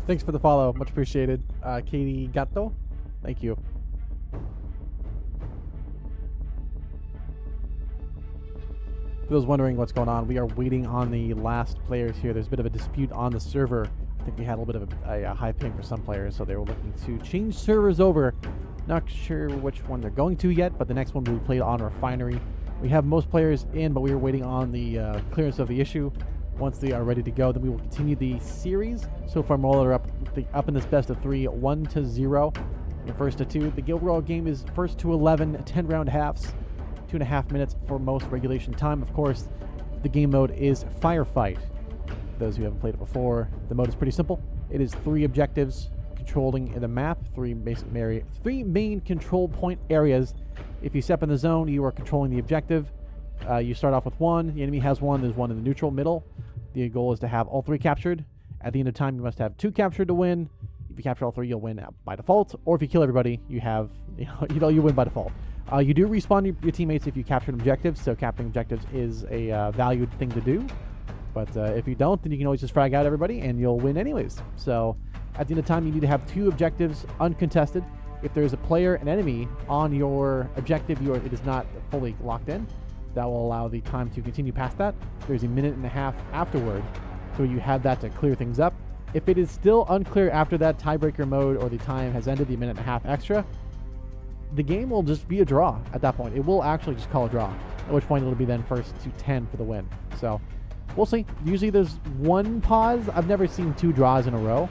[SPEAKER 1] Thanks for the follow. Much appreciated. Katie Gatto. Thank you. For those wondering what's going on, we are waiting on the last players here. There's a bit of a dispute on the server. I think we had a little bit of a high ping for some players, so they were looking to change servers over. Not sure which one they're going to yet, but the next one will be played on Refinery. We have most players in, but we are waiting on the clearance of the issue. Once they are ready to go, then we will continue the series. So far, Molar are up in this best of 3, 1-0 in first to 2. The overall game is first to 11, 10-round halves, 2.5 minutes for most regulation time. Of course, the game mode is Firefight. For those who haven't played it before, the mode is pretty simple. It is 3 objectives controlling the map, 3 main control point areas. If you step in the zone, you are controlling the objective. You start off with 1. The enemy has 1. There's 1 in the neutral middle. The goal is to have all 3 captured. At the end of time, you must have 2 captured to win. If you capture all 3, you'll win by default. Or if you kill everybody, you win by default. You do respawn your teammates if you capture objectives. So capturing objectives is a valued thing to do. But if you don't, then you can always just frag out everybody and you'll win anyways. So at the end of time, you need to have 2 objectives uncontested. If there's a player, an enemy on your objective, it is not fully locked in. That will allow the time to continue past that. There's a 1.5 minutes afterward, so you have that to clear things up. If it is still unclear after that tiebreaker mode or the time has ended, the 1.5 minutes extra, the game will just be a draw at that point. It will actually just call a draw, at which point it'll be then first to 10 for the win. So we'll see. Usually there's 1 pause. I've never seen 2 draws in a row.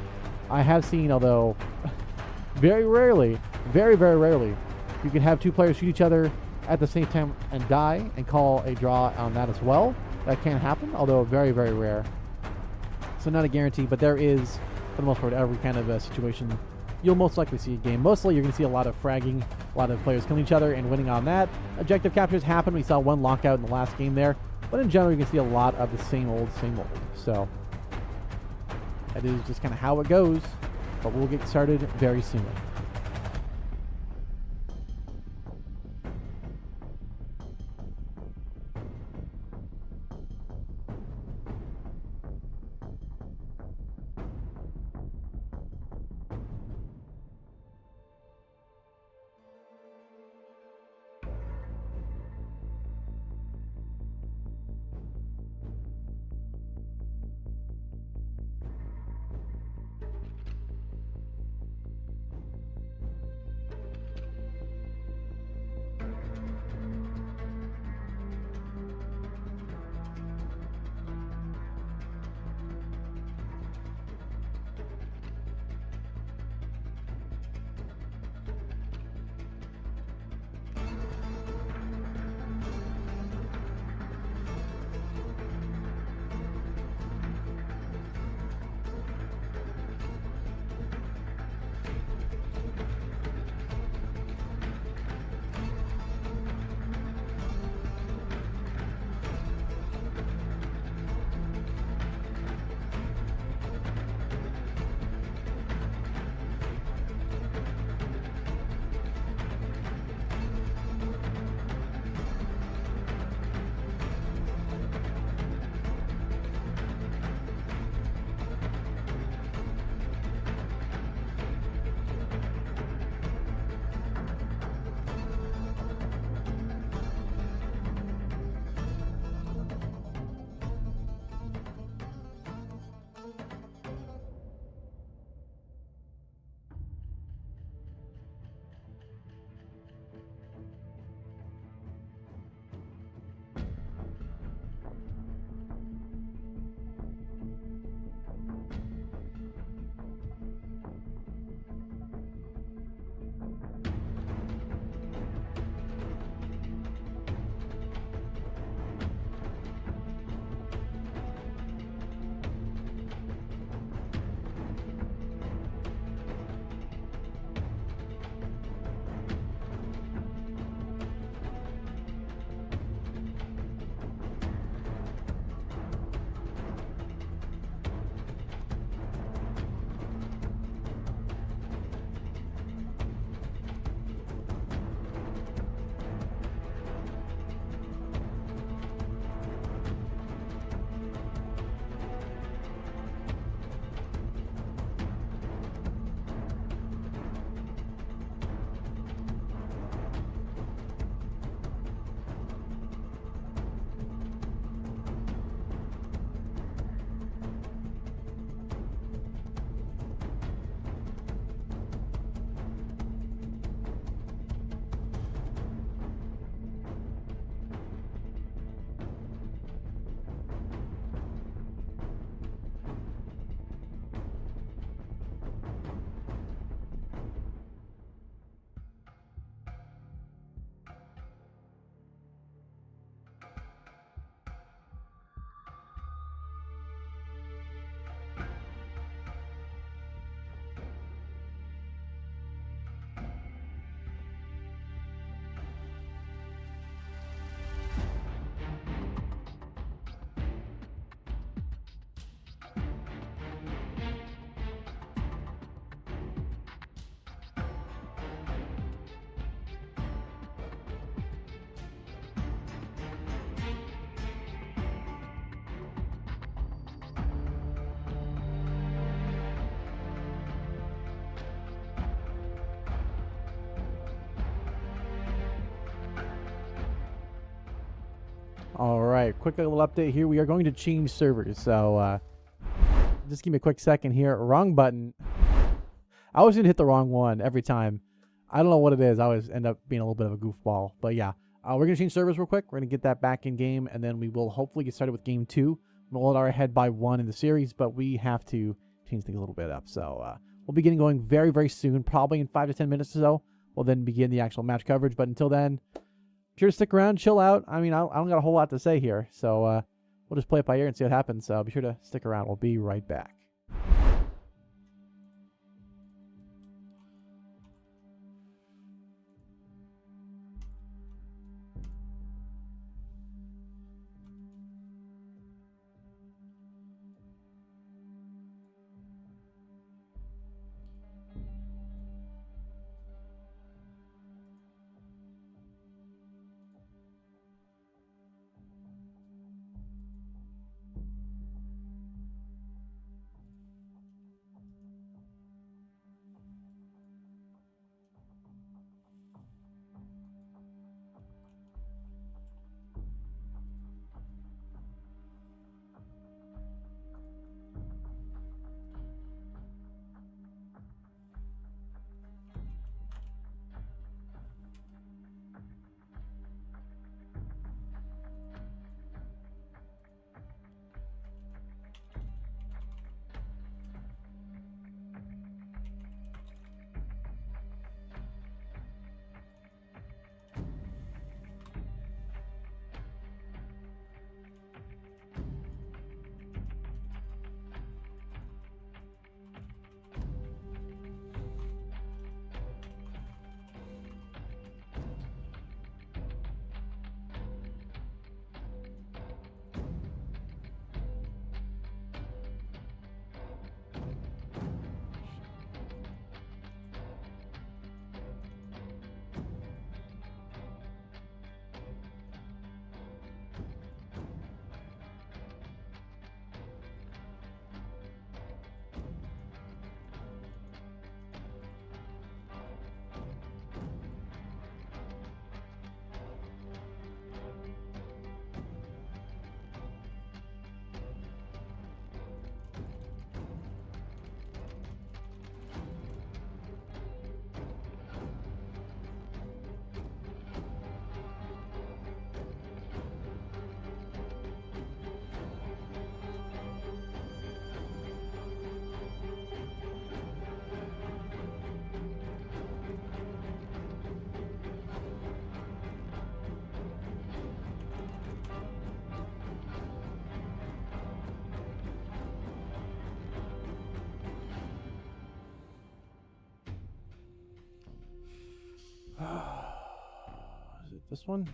[SPEAKER 1] I have seen, although very rarely, very, very rarely, you can have 2 players shoot each other at the same time and die and call a draw on that as well. That can happen, although very, very rare. So not a guarantee, but there is, for the most part, every kind of situation you'll most likely see a game. Mostly you're going to see a lot of fragging, a lot of players killing each other and winning on that. Objective captures happen. We saw 1 lockout in the last game there. But in general, you can see a lot of the same old, same old. So that is just kind of how it goes. But we'll get started very soon. All right, quick little update here. We are going to change servers, so just give me a quick second here. Wrong button. I always hit the wrong one every time. I don't know what it is. I always end up being a little bit of a goofball. But yeah, we're going to change servers real quick. We're going to get that back in game, and then we will hopefully get started with game 2. We'll are ahead by 1 in the series, but we have to change things a little bit up. So we'll be getting going very, very soon, probably in 5 to 10 minutes or so. We'll then begin the actual match coverage. But until then, be sure to stick around, chill out. I mean, I don't got a whole lot to say here. So we'll just play it by ear and see what happens. So be sure to stick around. We'll be right back. Is it this one?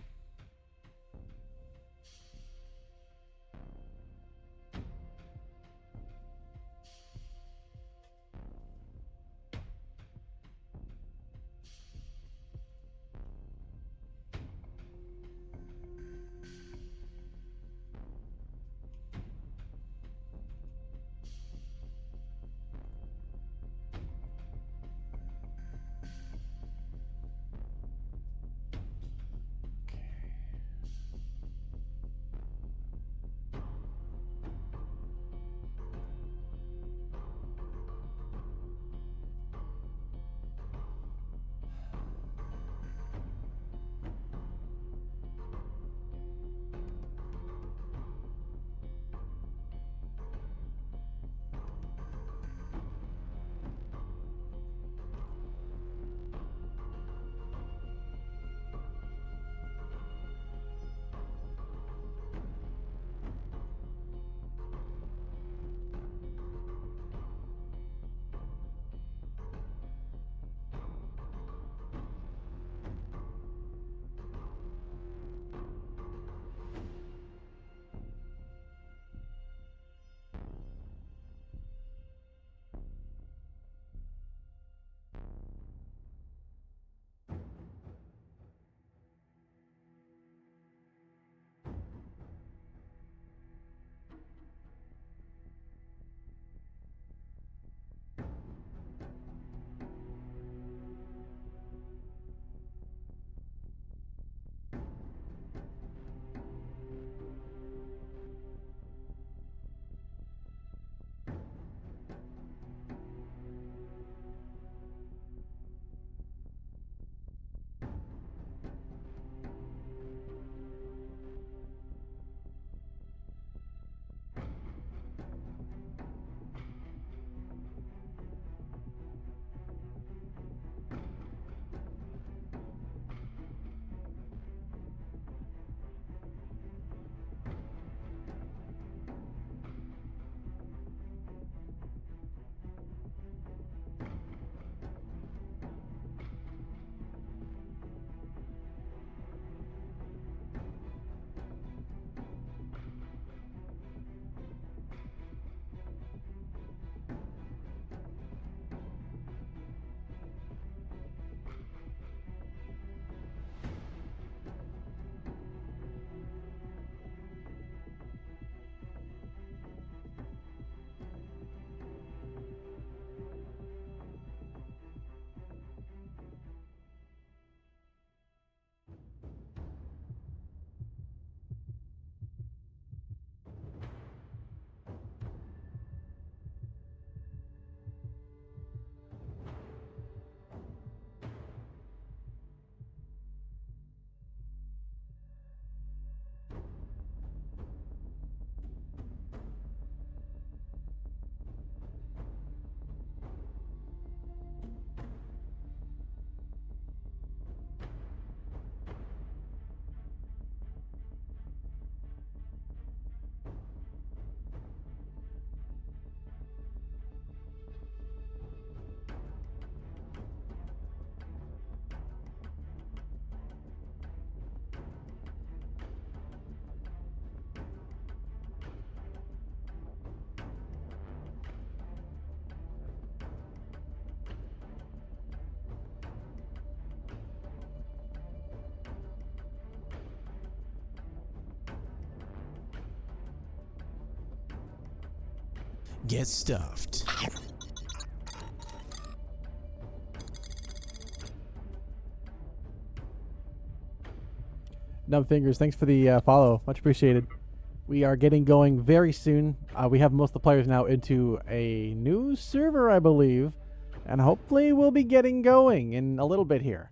[SPEAKER 2] Get stuffed.
[SPEAKER 1] Numb Fingers, thanks for the follow. Much appreciated. We are getting going very soon. We have most of the players now into a new server, I believe. And hopefully we'll be getting going in a little bit here.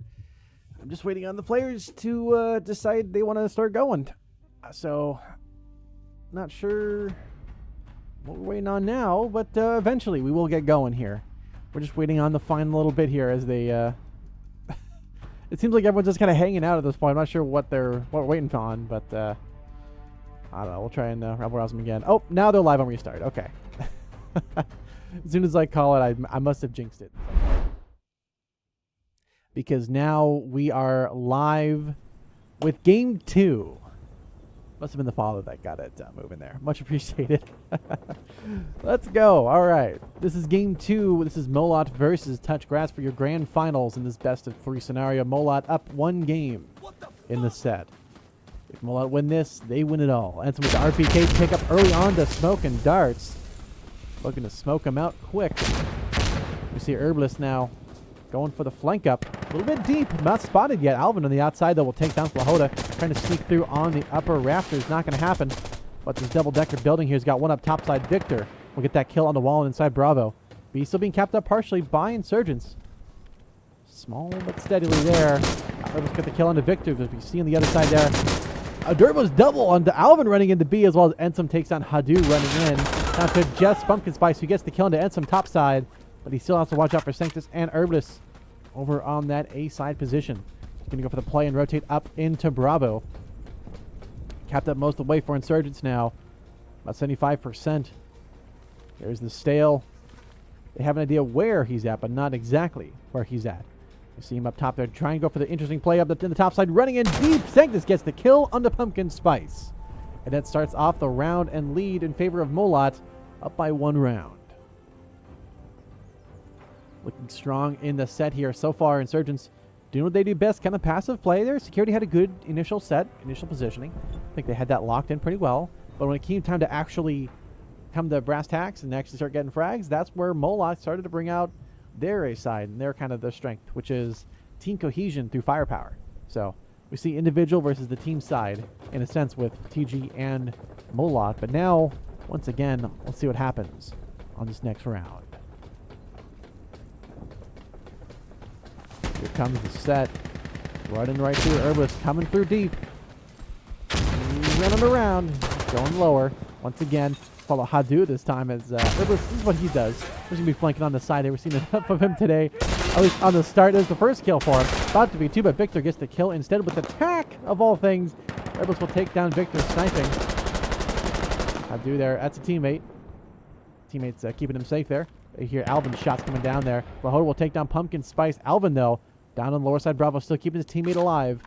[SPEAKER 1] I'm just waiting on the players to decide they want to start going. So, not sure what we're waiting on now, but eventually we will get going here. We're just waiting on the final little bit here as they... It seems like everyone's just kind of hanging out at this point. I'm not sure what we're waiting on, but I don't know. We'll try and rabble rouse them again. Oh, now they're live on restart. Okay. As soon as I call it, I must have jinxed it. Because now we are live with Game 2. Must have been the father that got it moving there. Much appreciated. Let's go. All right. This is Game 2. This is Molot versus Touch Grass for your grand finals in this best of 3 scenario. Molot up 1 game in the set. If Molot win this, they win it all. And some with the RPK pick up early on to Smoke and Darts. Looking to smoke him out quick. We see Herbalist now going for the flank up. A little bit deep. Not spotted yet. Alvin on the outside, though, will take down Flahota. Trying to sneak through on the upper rafters. Not going to happen. But this double-decker building here has got one up topside. Victor will get that kill on the wall inside Bravo. But he's still being capped up partially by Insurgents. Small but steadily there. Let's get the kill onto Victor. As we see on the other side there. Durbo's double onto Alvin running into B, as well as Ensum takes on Hadu running in. Now to just Pumpkin Spice, who gets the kill into Ensum topside. But he still has to watch out for Sanctus and Herbalist over on that A side position. He's going to go for the play and rotate up into Bravo. Capped up most of the way for Insurgents now. About 75%. There's the Stale. They have an idea where he's at, but not exactly where he's at. You see him up top there. Try and go for the interesting play up in the top side. Running in deep. Sanctus gets the kill on the Pumpkin Spice. And that starts off the round and lead in favor of Molot, up by 1 round. Looking strong in the set here. So far, Insurgents doing what they do best, kind of passive play there. Security had a good initial set, initial positioning. I think they had that locked in pretty well. But when it came time to actually come to brass tacks and actually start getting frags, that's where Molot started to bring out their A side and their kind of their strength, which is team cohesion through firepower. So we see individual versus the team side in a sense with TG and Molot. But now, once again, let's see what happens on this next round. Here comes the set. Running right through. Herbalist coming through deep. Running around. Going lower. Once again, follow Hadu this time as Herbalist. This is what he does. He's going to be flanking on the side. We've seen enough of him today. At least on the start. There's the first kill for him. About to be 2, but Victor gets the kill instead with attack of all things. Herbalist will take down Victor sniping. Hadu there. That's a teammate. Teammates keeping him safe there. You hear Alvin's shots coming down there. Flahota will take down Pumpkin Spice. Alvin, though, down on the lower side. Bravo still keeping his teammate alive.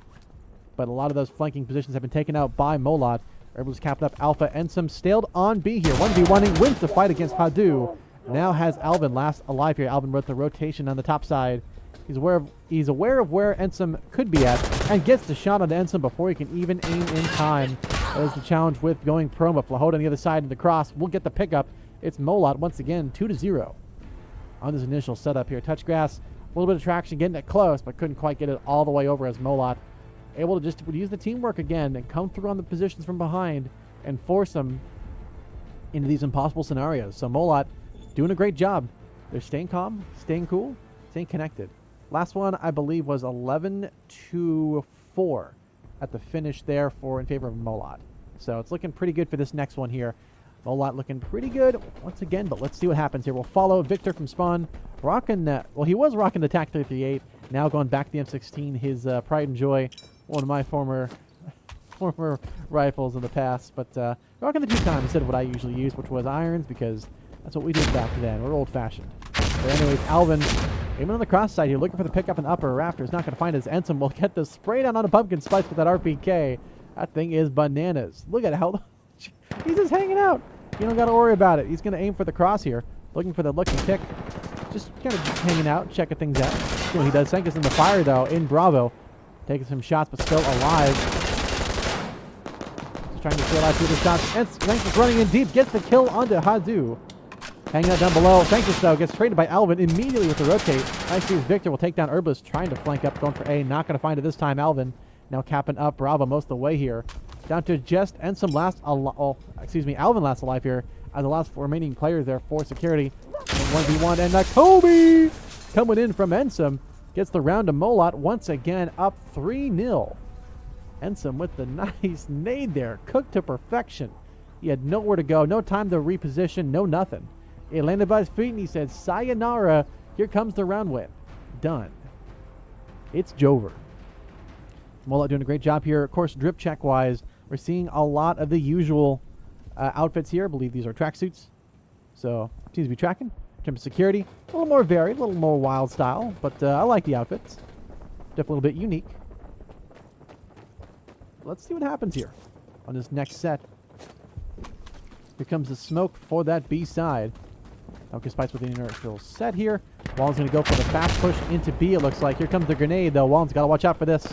[SPEAKER 1] But a lot of those flanking positions have been taken out by Molot. Everyone's capped up Alpha. Ensum staled on B here. 1v1ing, wins the fight against Hadu. Now has Alvin last alive here. Alvin wrote the rotation on the top side. He's aware of where Ensum could be at and gets the shot on Ensum before he can even aim in time. That is the challenge with going pro. But Flahota on the other side in the cross will get the pickup. It's Molot once again, 2-0 on this initial setup here. Touch Grass, a little bit of traction, getting it close, but couldn't quite get it all the way over as Molot able to just use the teamwork again and come through on the positions from behind and force them into these impossible scenarios. So Molot doing a great job. They're staying calm, staying cool, staying connected. Last one, I believe, was 11-4 at the finish there in favor of Molot. So it's looking pretty good for this next one here. Molot looking pretty good once again, but let's see what happens here. We'll follow Victor from spawn. Rocking well, he was rocking the TAC 338. Now going back to the M16, his pride and joy, one of my former rifles in the past. But rocking the G-Con instead of what I usually use, which was irons, because that's what we did back then. We're old-fashioned. But anyways, Alvin aiming on the cross side here, looking for the pickup in the upper rafters. Not going to find his Ensum. Will get the spray down on a Pumpkin Spice with that RPK. That thing is bananas. Look at how he's just hanging out. You don't got to worry about it. He's going to aim for the cross here, looking for the lucky pick. Just kind of hanging out, checking things out. See what he does. Sanctus in the fire, though, in Bravo. Taking some shots, but still alive. Just trying to steal out through the shots. And Sanctus running in deep. Gets the kill onto Hadu. Hanging out down below. Sanctus, though, gets traded by Alvin immediately with the rotate. Nice sees Victor will take down Herbalist, trying to flank up, going for A. Not going to find it this time. Alvin now capping up Bravo most of the way here. Down to just Ensum Alvin last alive here as the last remaining players there for security. 1v1, and Kobe coming in from Ensum gets the round to Molot once again, up 3-0. Ensum with the nice nade there, cooked to perfection. He had nowhere to go, no time to reposition, no nothing. It landed by his feet, and he said, sayonara, here comes the round whip. Done. It's Jover. Molot doing a great job here. Of course, drip check-wise, we're seeing a lot of the usual outfits here. I believe these are tracksuits. So, seems to be tracking. In terms of security, a little more varied, a little more wild style, but I like the outfits. Definitely a little bit unique. Let's see what happens here on this next set. Here comes the smoke for that B side. Okay, Spice with the inertial set here. Wallen's going to go for the fast push into B, it looks like. Here comes the grenade, though. Wallen's got to watch out for this.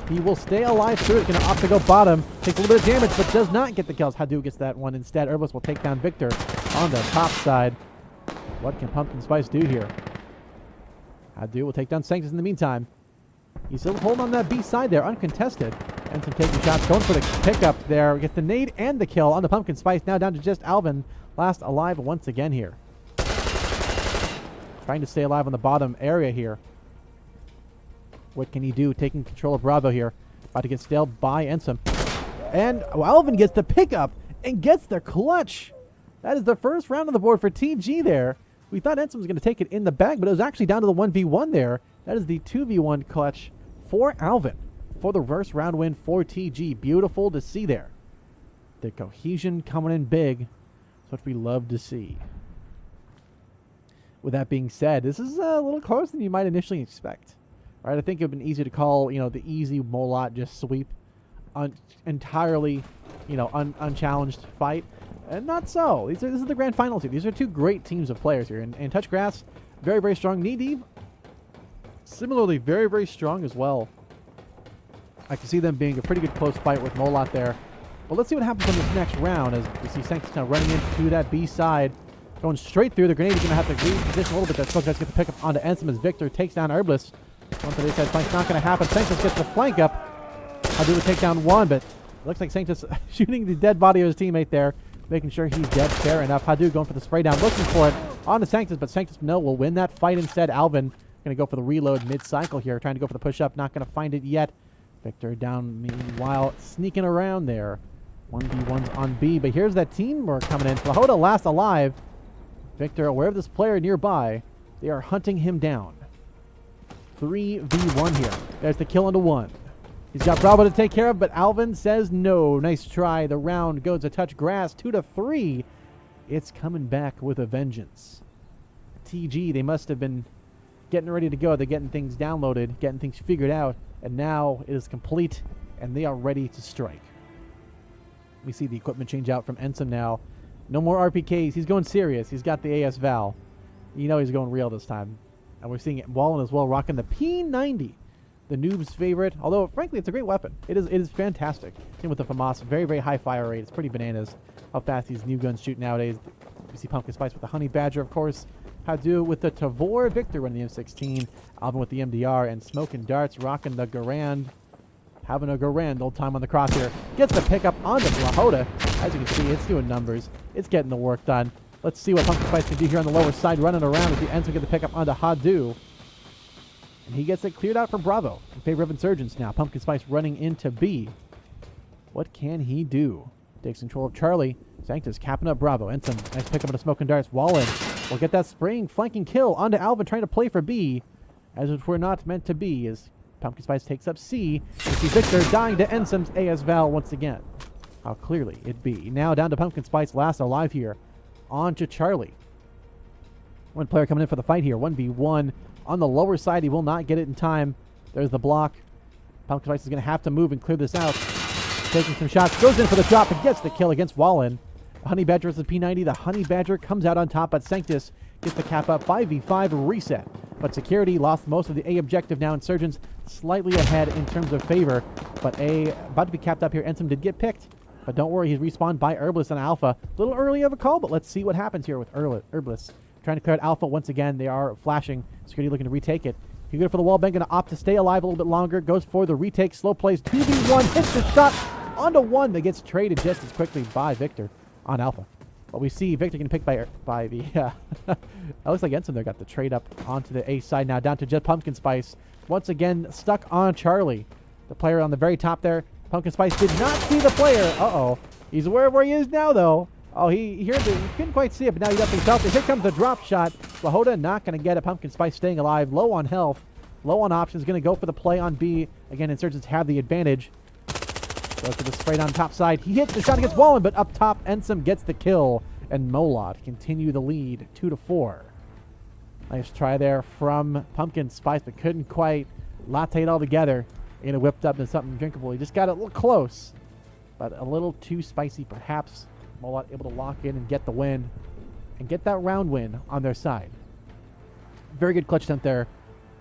[SPEAKER 1] He will stay alive through it. Going to opt to go bottom. Takes a little bit of damage, but does not get the kills. Hadu gets that one instead. Herbalist will take down Victor on the top side. What can Pumpkin Spice do here? Hadu will take down Sanctus in the meantime. He's still holding on that B side there, uncontested. And some taking shots, going for the pickup there. Gets the nade and the kill on the Pumpkin Spice. Now down to just Alvin, last alive once again here. Trying to stay alive on the bottom area here. What can he do? Taking control of Bravo here. About to get staled by Ensum. And Alvin gets the pickup and gets the clutch. That is the first round on the board for TG there. We thought Ensum was going to take it in the bag, but it was actually down to the 1v1 there. That is the 2v1 clutch for Alvin for the first round win for TG. Beautiful to see there. The cohesion coming in big. That's what we love to see. With that being said, this is a little closer than you might initially expect. Right? I think it would have been easier to call, the easy Molot just sweep. Entirely, unchallenged fight. And not so. This is the grand final team. These are two great teams of players here. And Touch Grass, very, very strong. Knee Deep, similarly, very, very strong as well. I can see them being a pretty good close fight with Molot there. But let's see what happens in this next round as we see Sanctus now running into that B side. Going straight through. The grenade is going to have to reposition a little bit there. Still tries to get the pickup onto Ensum as Victor takes down Herbalist. Once the side flank's not going to happen. Sanctus gets the flank up. I'll do the takedown one, but it looks like Sanctus shooting the dead body of his teammate there, making sure he's dead. Fair enough. Hadu going for the spray down, looking for it on to Sanctus, but Sanctus will win that fight instead. Alvin going to go for the reload mid-cycle here, trying to go for the push-up, not going to find it yet. Victor down meanwhile, sneaking around there. 1v1's on B, but here's that teamwork coming in. Lahoda last alive. Victor aware of this player nearby. They are hunting him down. 3v1 here. There's the kill into one. He's got Bravo to take care of, but Alvin says no. Nice try. The round goes to Touch Grass. 2-3. It's coming back with a vengeance. TG, they must have been getting ready to go. They're getting things downloaded, getting things figured out, and now it is complete, and they are ready to strike. We see the equipment change out from Ensum now. No more RPKs. He's going serious. He's got the AS Val. He's going real this time. And we're seeing Wallen as well rocking the P90. The noob's favorite. Although, frankly, it's a great weapon. It is fantastic. Same with the FAMAS. Very, very high fire rate. It's pretty bananas how fast these new guns shoot nowadays. We see Pumpkin Spice with the Honey Badger, of course. Hadu with the Tavor. Victor running the M16. Alvin with the MDR. And Smoking Darts rocking the Garand. Having a grand old time on the crosshair. Gets the pickup on the Lahoda. As you can see, it's doing numbers. It's getting the work done. Let's see what Pumpkin Spice can do here on the lower side, running around as he ends up get the pickup onto Hadu. And he gets it cleared out for Bravo in favor of Insurgents now. Pumpkin Spice running into B. What can he do? Takes control of Charlie. Sanctus capping up Bravo. Ensum, nice pickup on the Smoking Darts. Wallen will get that spraying, flanking kill onto Alvin, trying to play for B. As if we're not meant to be, as Pumpkin Spice takes up C. We see Victor dying to Ensum's AS Val once again. How clearly it be. Now down to Pumpkin Spice, last alive here. On to Charlie. One player coming in for the fight here. 1v1 on the lower side. He will not get it in time. There's the block. Pumpkin Spice is going to have to move and clear this out. Taking some shots. Goes in for the drop and gets the kill against Wallen. The Honey Badger is the P90. The Honey Badger comes out on top, but Sanctus gets the cap up. 5v5 reset. But security lost most of the A objective now. Insurgents slightly ahead in terms of favor. But A about to be capped up here. Ensum did get picked. But don't worry, he's respawned by Herbalist on Alpha. A little early of a call, but let's see what happens here with Herbalist. Trying to clear out Alpha once again. They are flashing. Security looking to retake it. He good for the wall bang, going to opt to stay alive a little bit longer. Goes for the retake. Slow plays 2v1. Hits the shot onto one that gets traded just as quickly by Victor on Alpha. But we see Victor getting picked by the... it looks like Ensign there got the trade up onto the A side now. Down to just Pumpkin Spice. Once again, stuck on Charlie. The player on the very top there. Pumpkin Spice did not see the player. Uh-oh. He's aware where he is now, though. Oh, he couldn't quite see it, but now he definitely felt it. Here comes the drop shot. Flahoda not going to get it. Pumpkin Spice staying alive. Low on health. Low on options. Going to go for the play on B. Again, Insurgents have the advantage. Goes for the spray on top side. He hits the shot against Wallen, but up top, Ensum gets the kill. And Molot continue the lead 2-4. Nice try there from Pumpkin Spice, but couldn't quite latte it all together. And it whipped up into something drinkable. He just got it a little close, but a little too spicy perhaps. Molot able to lock in and get the win and get that round win on their side. Very good clutch attempt there.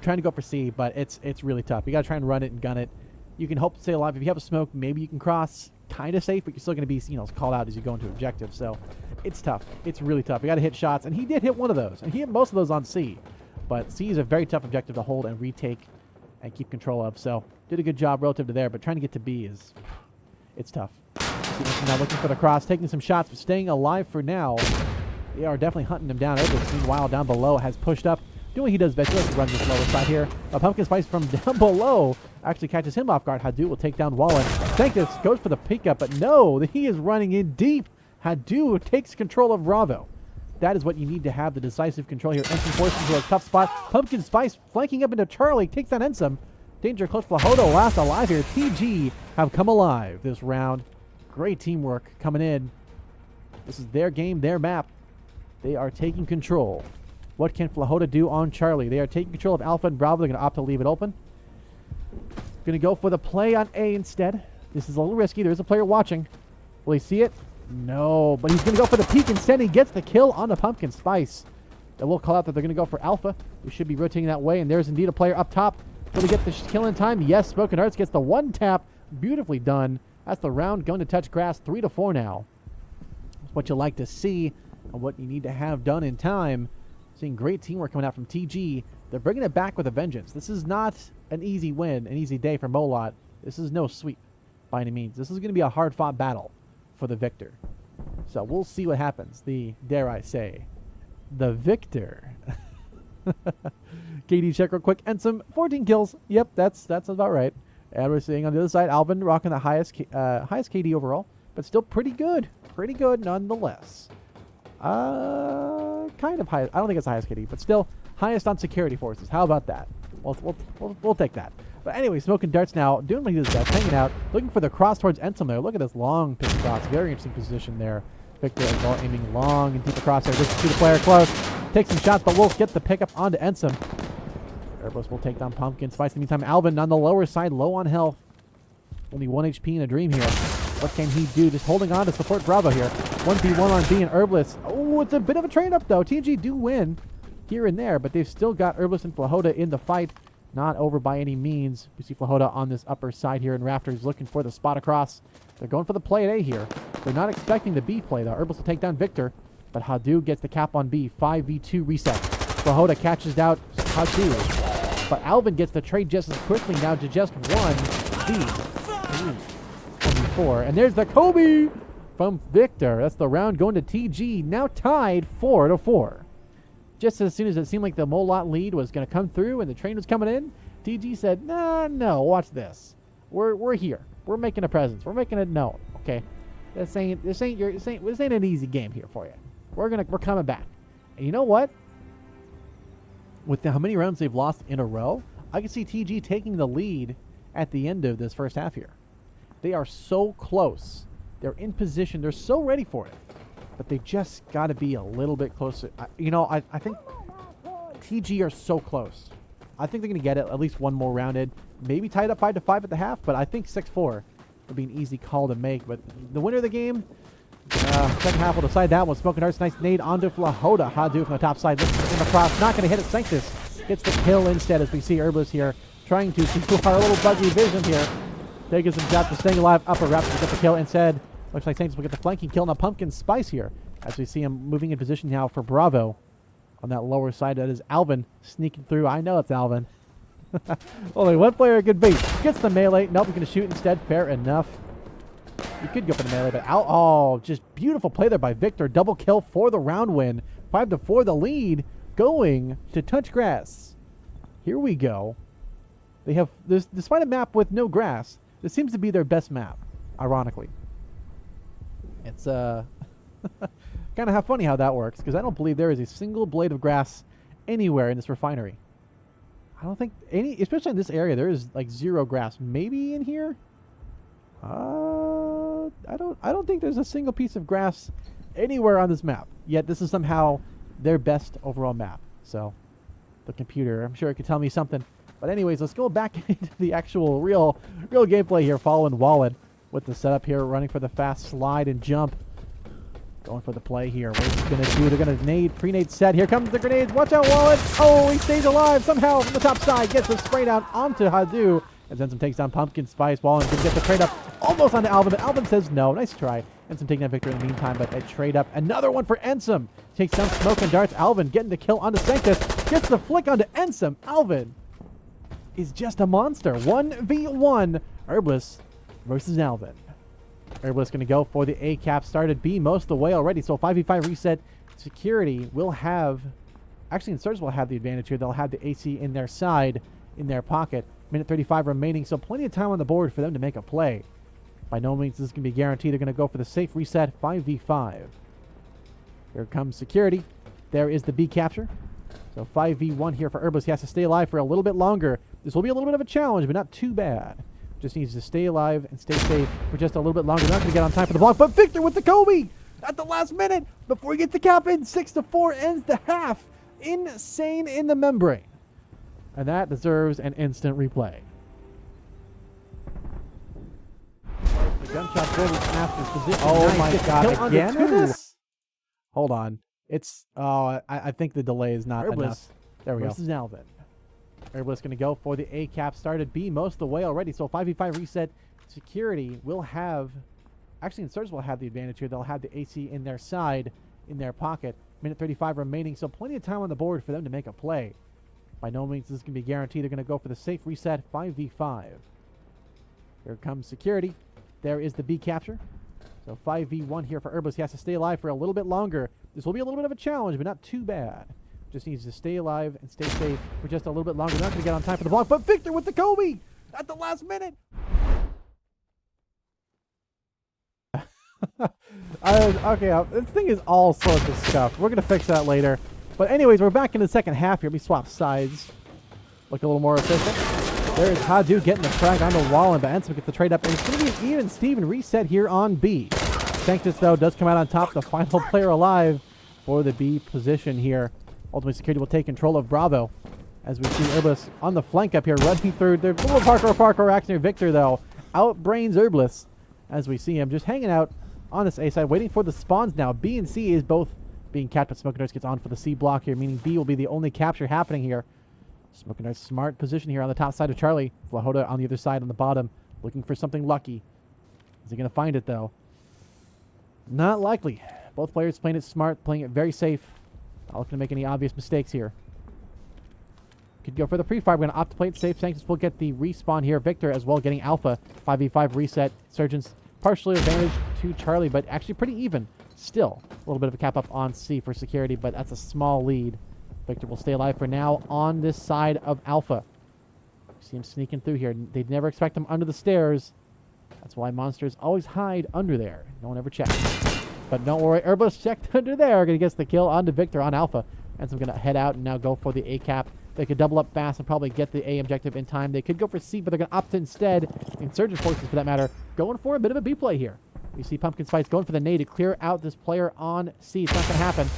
[SPEAKER 1] Trying to go for C, but it's really tough. You got to try and run it and gun it. You can hope to stay alive. If you have a smoke, maybe you can cross. Kind of safe, but you're still going to be, called out as you go into objective. So it's tough. It's really tough. You got to hit shots, and he did hit one of those, and he hit most of those on C. But C is a very tough objective to hold and retake and keep control of. So did a good job relative to there, but trying to get to B it's tough. Now looking for the cross, taking some shots, but staying alive for now. They are definitely hunting him down. Everybody's meanwhile down below has pushed up. Doing what he does best. He likes to run this lower side here. A Pumpkin Spice from down below actually catches him off guard. Hadu will take down Wallen. Sanctus goes for the pickup, but no, he is running in deep. Hadu takes control of Bravo. That is what you need to have, the decisive control here. Ensum forced into a tough spot. Pumpkin Spice flanking up into Charlie. Takes down Ensum. Danger close. Flahoda last alive here. TG have come alive this round. Great teamwork coming in. This is their game, their map. They are taking control. What can Flahoda do on Charlie? They are taking control of Alpha and Bravo. They're going to opt to leave it open. Going to go for the play on A instead. This is a little risky. There is a player watching. Will he see it? No, but he's going to go for the peek instead. He gets the kill on the Pumpkin Spice. That will call out that they're going to go for Alpha. We should be rotating that way, and there's indeed a player up top. Will he get the kill in time? Yes, Broken Hearts gets the one tap. Beautifully done. That's the round going to touch grass. 3-4 now. That's what you like to see and what you need to have done in time. Seeing great teamwork coming out from TG. They're bringing it back with a vengeance. This is not an easy win, an easy day for Molot. This is no sweep by any means. This is going to be a hard-fought battle for the victor. So we'll see what happens. Dare I say, the victor. KD check real quick. And some 14 kills. Yep, that's about right. And we're seeing on the other side, Alvin rocking the highest KD overall. But still pretty good. Pretty good nonetheless. Kind of high. I don't think it's the highest KD, but still highest on security forces. How about that? We'll take that. But anyway, smoking darts now, doing what he does best, hanging out, looking for the cross towards Ensum there. Look at this long pitch cross. Very interesting position there. Victor as well, aiming long and deep across there. Just see the player close. Takes some shots, but we'll get the pickup onto Ensum. Airbus will take down Pumpkin Spice. In the meantime, Alvin on the lower side, low on health. Only 1 HP in a dream here. What can he do? Just holding on to support Bravo here. 1v1 on B and Herbalist. Oh, it's a bit of a trade up though. TG do win here and there, but they've still got Herbalist and Flahoda in the fight. Not over by any means. We see Flahoda on this upper side here in Rafters looking for the spot across. They're going for the play at A here. They're not expecting the B play though. Herbalist will take down Victor, but Hadu gets the cap on B. 5v2 reset. Flahoda catches out Hadu, but Alvin gets the trade just as quickly now to just 1 B. 4. And there's the Kobe from Victor. That's the round going to TG. Now tied 4-4. Just as soon as it seemed like the Molot lead was going to come through and the train was coming in, TG said, no, watch this. We're here. We're making a presence. We're making it known. Okay, this ain't an easy game here for you. We're coming back. And you know what? With how many rounds they've lost in a row, I can see TG taking the lead at the end of this first half here. They are so close. They're in position. They're so ready for it. But they just got to be a little bit closer. I think TG are so close. I think they're going to get it at least one more round in. Maybe tied up 5-5 at the half, but I think 6-4 would be an easy call to make. But the winner of the game, second half will decide that one. Smoking Hearts, nice nade onto Flahoda. Hadu from the top side. Looks in the cross. Not going to hit it. Sanctus gets the kill instead as we see Herbalist here trying to see our little buggy vision here. Taking some shots, but staying alive. Upper Raptor to get the kill instead. Looks like Saints will get the flanking kill on a Pumpkin Spice here, as we see him moving in position now for Bravo. On that lower side, that is Alvin sneaking through. I know it's Alvin. Only one player could beat. Gets the melee. Nope, he's going to shoot instead. Fair enough. You could go for the melee, but out. Oh, just beautiful play there by Victor. Double kill for the round win. 5-4 the lead, going to touch grass. Here we go. They have this, despite a map with no grass, this seems to be their best map, ironically. It's kind of how funny how that works, because I don't believe there is a single blade of grass anywhere in this refinery. I don't think any, especially in this area, there is like zero grass. Maybe in here? I don't think there's a single piece of grass anywhere on this map. Yet this is somehow their best overall map. So the computer, I'm sure it could tell me something. But anyways, let's go back into the actual real gameplay here, following Wallen with the setup here, running for the fast slide and jump. Going for the play here. What is he going to do? They're going to nade, pre-nade set. Here comes the grenades. Watch out, Wallen. Oh, he stays alive somehow from the top side. Gets the spray down onto Hadu. And Sandstorm takes down Pumpkin Spice. Wallen can get the trade up almost onto Alvin, but Alvin says no. Nice try. Sandstorm taking that victory in the meantime, but a trade up. Another one for Ensum. Takes down Smoke and Darts. Alvin getting the kill onto Sanctus. Gets the flick onto Ensum. Alvin is just a monster. 1v1. Herbalist versus Alvin. Herbalist going to go for the A cap. Started B most of the way already. So 5v5 reset. Security will have, actually Insurgents will have the advantage here. They'll have the AC in their side, in their pocket. Minute 35 remaining, so plenty of time on the board for them to make a play. By no means this is going to be guaranteed. They're going to go for the safe reset, 5v5. Here comes Security. There is the B capture. So 5v1 here for Herbalist. He has to stay alive for a little bit longer. This will be a little bit of a challenge, but not too bad. Just needs to stay alive and stay safe for just a little bit longer. They're not going to get on time for the block, but Victor with the Kobe at the last minute before he gets the cap in. 6-4 ends the half. Insane in the membrane. And that deserves an instant replay. The gunshot goes after his position. Oh my god, again with this? Hold on. It's, I think the delay is not enough. There we go. This is Alvin. Herbalist going to go for the A cap. Started B most of the way already. So 5v5 reset. Security will have, actually Insurgents will have the advantage here. They'll have the AC in their side, in their pocket. Minute 35 remaining, so plenty of time on the board for them to make a play. By no means this is going to be guaranteed. They're going to go for the safe reset, 5v5. Here comes Security. There is the B capture. So 5v1 here for Herbalist. He has to stay alive for a little bit longer. This will be a little bit of a challenge, but not too bad. Just needs to stay alive and stay safe for just a little bit longer. They're not going to get on time for the block, but Victor with the Kobe at the last minute. Okay, this thing is all sorts of stuff. We're going to fix that later. But anyways, we're back in the second half here. We swap sides. Look a little more efficient. There's Hadu getting the frag onto Wallen, but Ensum gets the trade up. And it's going to be an even Steven reset here on B. Sanctus, though, does come out on top. The final player alive for the B position here. Ultimately, Security will take control of Bravo. As we see Herbalist on the flank up here, running through. There's a little parkour action here. Victor, though, outbrains Herbalist. As we see him just hanging out on this A side, waiting for the spawns now. B and C is both being capped, but Smoke and Darts gets on for the C block here, meaning B will be the only capture happening here. Smoke and Darts smart position here on the top side of Charlie. Flahoda on the other side on the bottom, looking for something lucky. Is he going to find it, though? Not likely. Both players playing it smart, playing it very safe. Not looking to make any obvious mistakes here. Could go for the pre-fire. We're going to opt to play it safe. Sanctus will get the respawn here. Victor as well getting Alpha. 5v5 reset. Insurgents partially advantage to Charlie, but actually pretty even. Still, a little bit of a cap up on C for Security, but that's a small lead. Victor will stay alive for now on this side of Alpha. See him sneaking through here. They'd never expect him under the stairs. That's why monsters always hide under there. No one ever checks. But don't worry, Herbalist checked under there. Gonna get the kill onto Victor on Alpha. And so I'm gonna head out and now go for the A cap. They could double up fast and probably get the A objective in time. They could go for C, but they're gonna opt instead. Insurgent forces, for that matter, going for a bit of a B play here. We see Pumpkin Spice going for the nade to clear out this player on C. It's not gonna happen.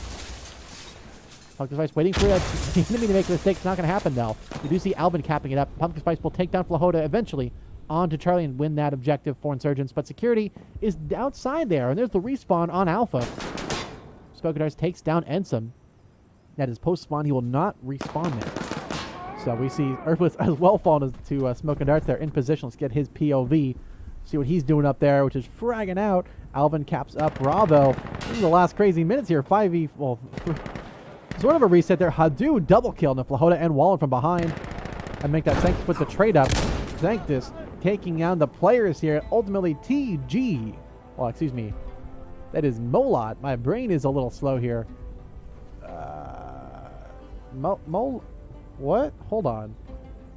[SPEAKER 1] Pumpkin Spice waiting for the enemy to make a mistake. It's not gonna happen though. We do see Alvin capping it up. Pumpkin Spice will take down Flahoda eventually onto Charlie and win that objective for Insurgents. But Security is outside there, and there's the respawn on Alpha. Smoke and Darts takes down Ensum. That is post-spawn. He will not respawn there. So we see Herbalist as well falling to Smoke and Darts there in position. Let's get his POV See what he's doing up there, which is fragging out. Alvin caps up Bravo. This is the last crazy minutes here. 5v, well, sort of a reset there. Hadu double kill. Now Flahota and Wallen from behind. And make that Sanctus with the trade up. Sanctus taking down the players here. Ultimately, TG. Well, excuse me. That is Molot. My brain is a little slow here. What? Hold on.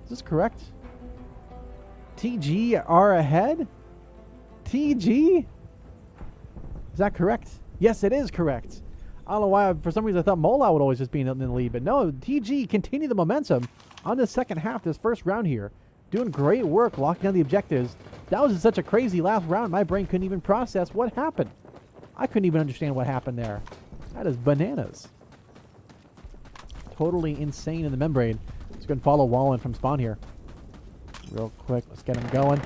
[SPEAKER 1] Is this correct? TG are ahead? TG? Is that correct? Yes, it is correct. I don't know why. For some reason, I thought Mola would always just be in the lead. But no, TG continue the momentum on the second half, this first round here. Doing great work, locking down the objectives. That was such a crazy last round. My brain couldn't even process what happened. I couldn't even understand what happened there. That is bananas. Totally insane in the membrane. Let's go and follow Wallen from spawn here. Real quick, let's get him going.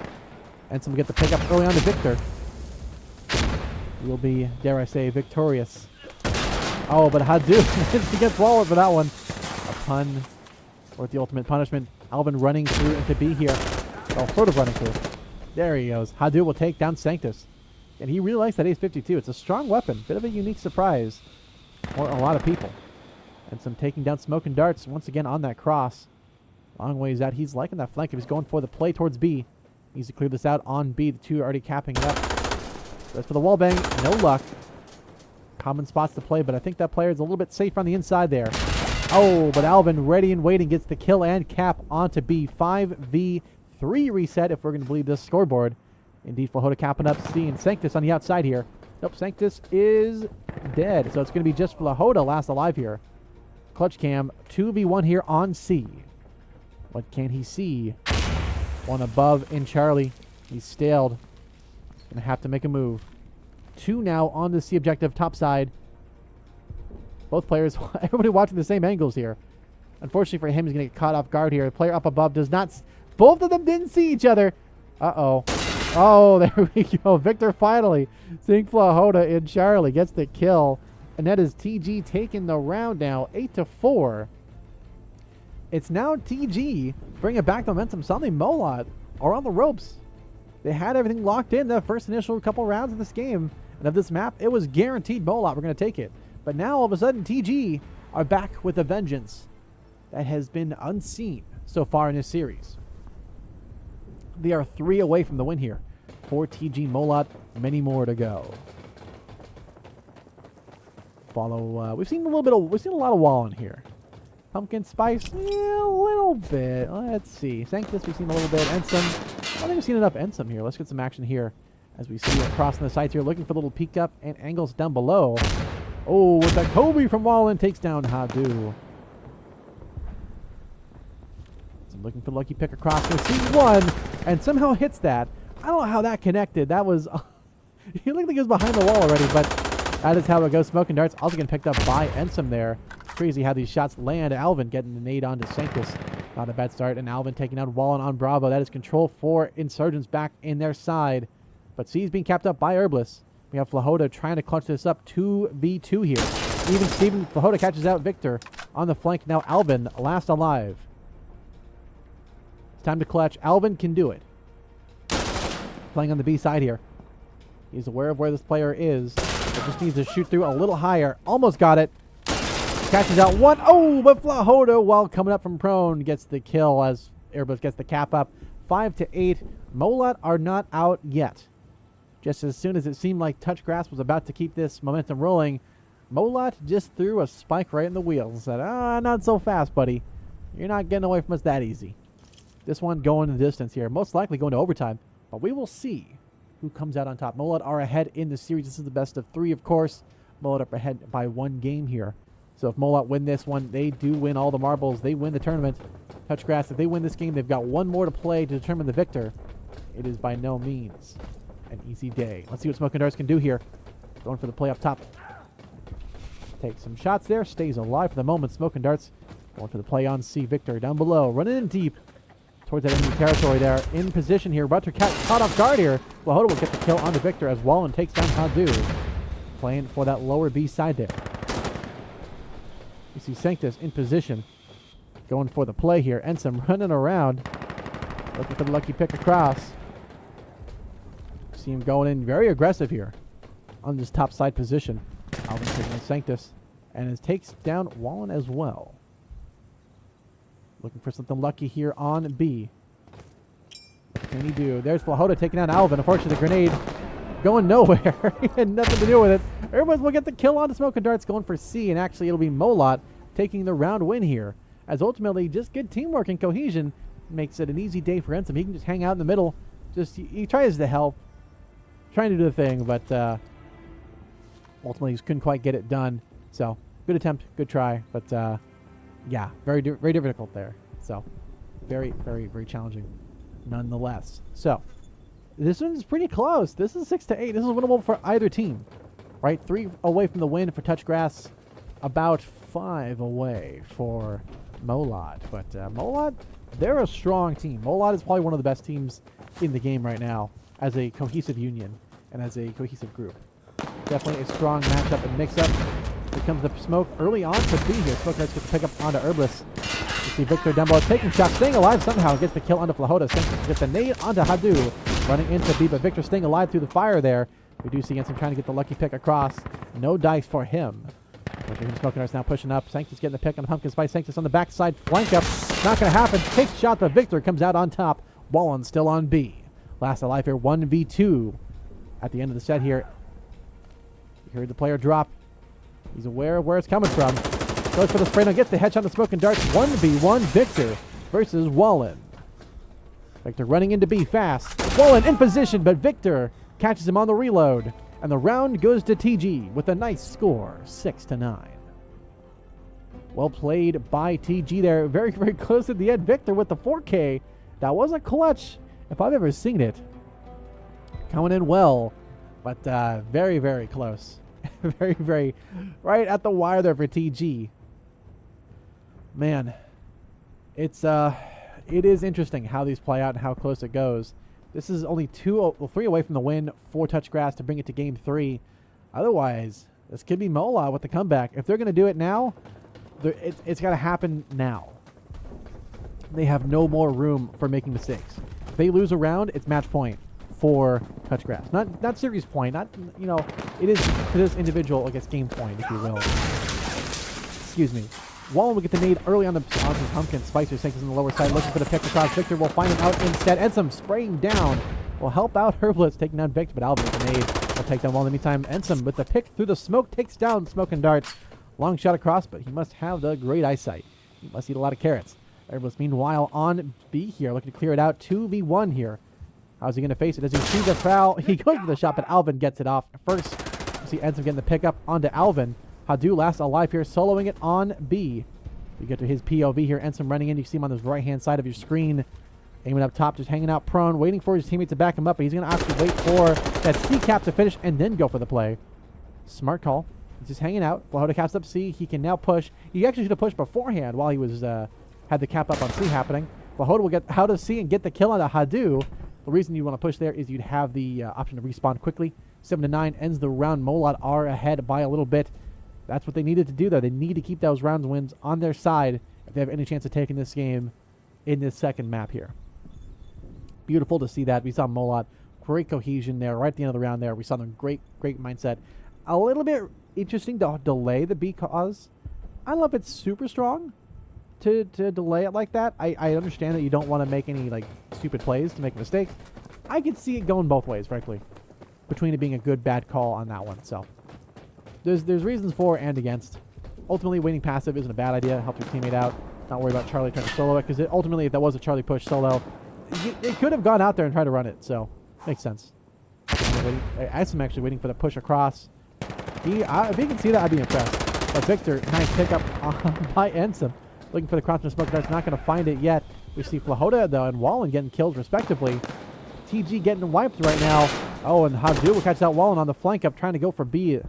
[SPEAKER 1] And some get the pickup early on to Victor. He will be, dare I say, victorious. Oh, but Hadu he gets Wallen for that one. A pun worth the ultimate punishment. Alvin running through into B here. Well, sort of running through. There he goes. Hadu will take down Sanctus. And he really likes that Ace 52. It's a strong weapon. Bit of a unique surprise for a lot of people. And some taking down smoke and darts once again on that cross. Long ways out. He's liking that flank. If he's going for the play towards B, needs to clear this out on B. The two are already capping it up. Goes for the wall bang. No luck. Common spots to play, but I think that player is a little bit safer on the inside there. Oh, but Alvin ready and waiting gets the kill and cap onto B. 5v3 reset if we're going to believe this scoreboard. Indeed, Flahota capping up C and Sanctus on the outside here. Nope, Sanctus is dead. So it's going to be just Flahota last alive here. Clutch cam, 2v1 here on C. What can he see? One above in Charlie. He's staled. Going to have to make a move. 2 now on the C objective, top side. Both players, everybody watching the same angles here. Unfortunately for him, he's going to get caught off guard here. The player up above does not... Both of them didn't see each other. Uh-oh. Oh, there we go. Victor finally seeing Flahota in Charlie. Gets the kill. And that is TG taking the round now. 8-4. It's now TG bringing back the momentum. Suddenly Molot are on the ropes. They had everything locked in the first initial couple rounds of this game. And of this map, it was guaranteed Molot were going to take it. But now all of a sudden TG are back with a vengeance that has been unseen so far in this series. They are 3 away from the win here. For TG Molot, many more to go. Follow. We've seen a lot of Wallen here. Pumpkin Spice, a little bit. Let's see. Sanctus, we've seen a little bit. Ensom, I don't think we've seen enough Ensom here. Let's get some action here as we see across the sides here, looking for a little peek up and angles down below. Oh, with that Kobe from Wallen takes down Hadu. So looking for the lucky pick across here. Sees one and somehow hits that. I don't know how that connected. That was... he looked like he was behind the wall already, but that is how it goes. Smoke and darts also getting picked up by Ensom there. Crazy how these shots land. Alvin getting the nade onto Sanctus. Not a bad start. And Alvin taking out Wallen on Bravo. That is control for Insurgents back in their side. But C's being capped up by Herbless. We have Flahota trying to clutch this up. 2v2 here. Even Steven Flahota catches out Victor on the flank. Now Alvin last alive. It's time to clutch. Alvin can do it. Playing on the B side here. He's aware of where this player is. But just needs to shoot through a little higher. Almost got it. Catches out one. Oh, but Flahota, while coming up from prone, gets the kill as Airbus gets the cap up. 5-8. Molot are not out yet. Just as soon as it seemed like Touch Grass was about to keep this momentum rolling, Molot just threw a spike right in the wheels and said, not so fast, buddy. You're not getting away from us that easy. This one going the distance here. Most likely going to overtime. But we will see who comes out on top. Molot are ahead in the series. This is the best of 3, of course. Molot up ahead by 1 game here. So if Molot win this one, they do win all the marbles. They win the tournament. Touch Grass, if they win this game, they've got 1 more to play to determine the victor. It is by no means an easy day. Let's see what Smoke and Darts can do here. Going for the play up top. Takes some shots there. Stays alive for the moment. Smoke and Darts going for the play on C. Victor down below. Running in deep towards that enemy territory there. In position here. About to caught off guard here. Flahota will get the kill on the Victor as Wallen takes down Hadu. Playing for that lower B side there. You see Sanctus in position. Going for the play here. Ensom running around. Looking for the lucky pick across. see him going in very aggressive here on this top side position. Alvin taking on Sanctus. And it takes down Wallen as well. Looking for something lucky here on B. What can he do? There's Flahota taking down Alvin. Unfortunately, the grenade going nowhere. He had nothing to do with it. Everyone will get the kill on the Smoke and Darts going for C. And actually, it'll be Molot taking the round win here. As ultimately, just good teamwork and cohesion makes it an easy day for Ensom. He can just hang out in the middle. Just he tries to help. Trying to do the thing, but ultimately, he couldn't quite get it done. So, good attempt, good try, but yeah, very difficult there. So, very challenging, nonetheless. So, this one's pretty close. This is 6-8. This is winnable for either team, right? 3 away from the win for Touch Grass, about 5 away for Molot. But Molot, they're a strong team. Molot is probably one of the best teams in the game right now as a cohesive union and as a cohesive group. Definitely a strong matchup and mix-up. Here comes the smoke early on to B here. Smoke gets to pick up onto Herbalist. You see Victor down below taking shots, staying alive somehow. Gets the kill onto Flahota. Gets the nade onto Hadu. Running into B, but Victor staying alive through the fire there. We do see Ensom trying to get the lucky pick across. No dice for him. Smoke now pushing up. Sanctus getting the pick on the Pumpkin Spice. Sanctus on the backside. Flank up. Not going to happen. Takes shot, but Victor comes out on top. Wallen still on B. Last alive here. 1v2 at the end of the set here. You heard the player drop. He's aware of where it's coming from. Goes for the spray now. Gets the headshot on the Smoke and Darts. 1v1 Victor versus Wallen. Victor running into B fast. Wallen in position, but Victor catches him on the reload. And the round goes to TG with a nice score, 6-9. Well played by TG there. Very close at the end. Victor with the 4K. That was a clutch if I've ever seen it. Coming in well, but very close. very right at the wire there for TG. Man, it is interesting how these play out and how close it goes. This is only 3 away from the win for Touch Grass to bring it to game 3. Otherwise, this could be Mola with the comeback. If they're going to do it now, it's got to happen now. They have no more room for making mistakes. If they lose a round, it's match point for Touch Grass. Not series point. Not, it is to this individual, I guess, game point, if you will. Excuse me. Wallen will get the nade early on the Pumpkin. Spicer Sanctus on the lower side, looking for the pick across. Victor will find him out instead. Ensom spraying down will help out Herbalist, taking down Victor, but Alvin with the nade will take down Wallen in the meantime. Ensom with the pick through the smoke takes down Smoke and Darts. Long shot across, but he must have the great eyesight. He must eat a lot of carrots. Herbalist, meanwhile, on B here, looking to clear it out. 2v1 here. How's he going to face it? Does he see the foul? He goes for the shot, but Alvin gets it off. First, you see Ensom getting the pick up onto Alvin. Hadu last alive here, soloing it on B. You get to his POV here. Ensom running in. You see him on the right-hand side of your screen. Aiming up top, just hanging out prone, waiting for his teammate to back him up. But he's going to actually wait for that C cap to finish and then go for the play. Smart call. He's just hanging out. Flahota caps up C. He can now push. He actually should have pushed beforehand while he was had the cap up on C happening. Flahota will get out of C and get the kill on the Hadu. The reason you want to push there is you'd have the option to respawn quickly. 7-9 ends the round. Molot are ahead by a little bit. That's what they needed to do, though. They need to keep those rounds wins on their side if they have any chance of taking this game in this second map here. Beautiful to see that. We saw Molot. Great cohesion there right at the end of the round there. We saw them great mindset. A little bit interesting to delay the because I don't know if it's super strong to delay it like that. I understand that you don't want to make any stupid plays to make mistakes. I could see it going both ways, frankly, between it being a good, bad call on that one. So there's reasons for and against. Ultimately, waiting passive isn't a bad idea. Help your teammate out. Not worry about Charlie trying to solo it, because ultimately, if that was a Charlie push solo, it could have gone out there and tried to run it. So makes sense. I'm actually waiting for the push across. If he can see that, I'd be impressed. But Victor, nice pickup by Ensom. Looking for the cross and smoke darts, not going to find it yet. We see Flahota, though, and Wallen getting kills, respectively. TG getting wiped right now. Oh, and Hadu will catch that Wallen on the flank up, trying to go for B.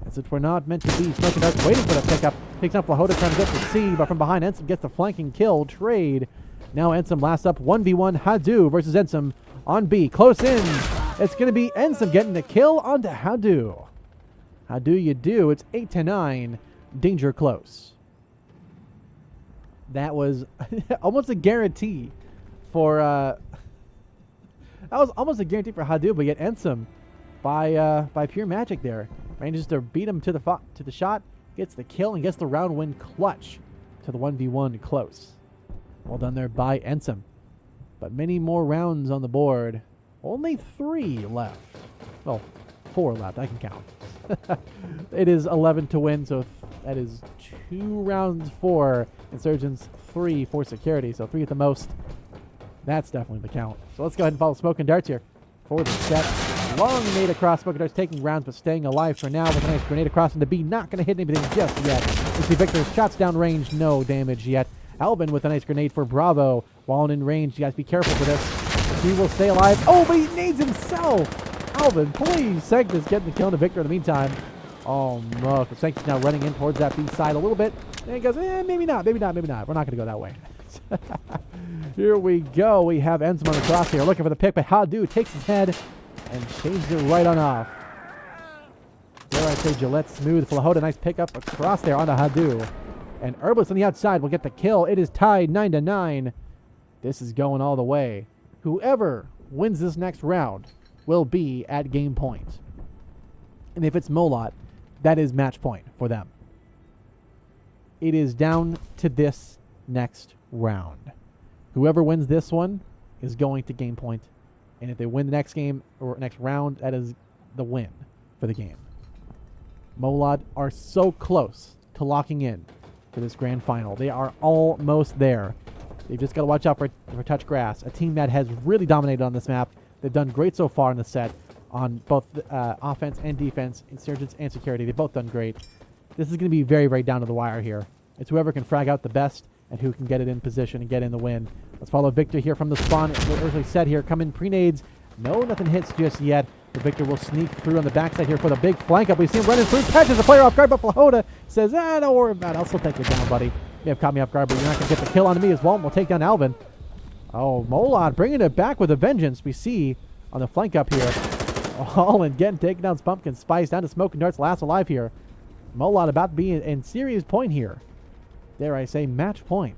[SPEAKER 1] As if we're not meant to be. Smoke darts waiting for the pickup. Takes out Flahota, trying to get for C, but from behind, Ensom gets the flanking kill. Trade. Now Ensom last up. 1v1 Hadu versus Ensom on B. Close in. It's going to be Ensom getting the kill onto Hadu. How do you do? It's 8-9. Danger close. That was almost a guarantee for That was almost a guarantee for Hadou, but yet Ensum by pure magic there manages to beat him to the shot, gets the kill, and gets the round win clutch to the 1v1 close. Well done there by Ensum. But many more rounds on the board. Only 3 left. Well, 4 left. I can count. It is 11 to win, so that is 2 rounds for Insurgents, 3 for security, so 3 at the most. That's definitely the count. So let's go ahead and follow Smoke and Darts here for the set. Long nade across. Smoke and Darts taking rounds, but staying alive for now with a nice grenade across into B. Not going to hit anything just yet. We see Victor's shots down range. No damage yet. Alvin with a nice grenade for Bravo. While in range, you guys be careful for this. He will stay alive. Oh, but he nades himself. Alvin, please. Sanctus getting the kill into Victor in the meantime. Oh, no. Sanctus now running in towards that B side a little bit. And he goes, maybe not, maybe not, maybe not. We're not going to go that way. Here we go. We have Ensum on the cross here looking for the pick, but Hadou takes his head and changes it right on off. Dare I say Gillette smooth. Flahota, nice pickup across there onto Hadou. And Herbalist on the outside will get the kill. It is tied 9-9. This is going all the way. Whoever wins this next round will be at game point. And if it's Molot, that is match point for them. It is down to this next round. Whoever wins this one is going to game point. And if they win the next game or next round, that is the win for the game. Molot are so close to locking in for this grand final. They are almost there. They've just got to watch out for touch grass. A team that has really dominated on this map. They've done great so far in the set on both offense and defense, Insurgents and security. They've both done great. This is going to be very, very down to the wire here. It's whoever can frag out the best and who can get it in position and get in the win. Let's follow Victor here from the spawn. As we said here, come in pre-nades. No, nothing hits just yet. But Victor will sneak through on the backside here for the big flank up. We see him running through, catches the player off guard, but Flahota says, don't worry about it. I'll still take it down, buddy. You have caught me off guard, but you're not going to get the kill on me as well. We'll take down Alvin. Oh, Molot bringing it back with a vengeance. We see on the flank up here. All in getting taken down. Pumpkin Spice down to Smoke and Darts, last alive here. Molot about to be in serious point here. Dare I say match point.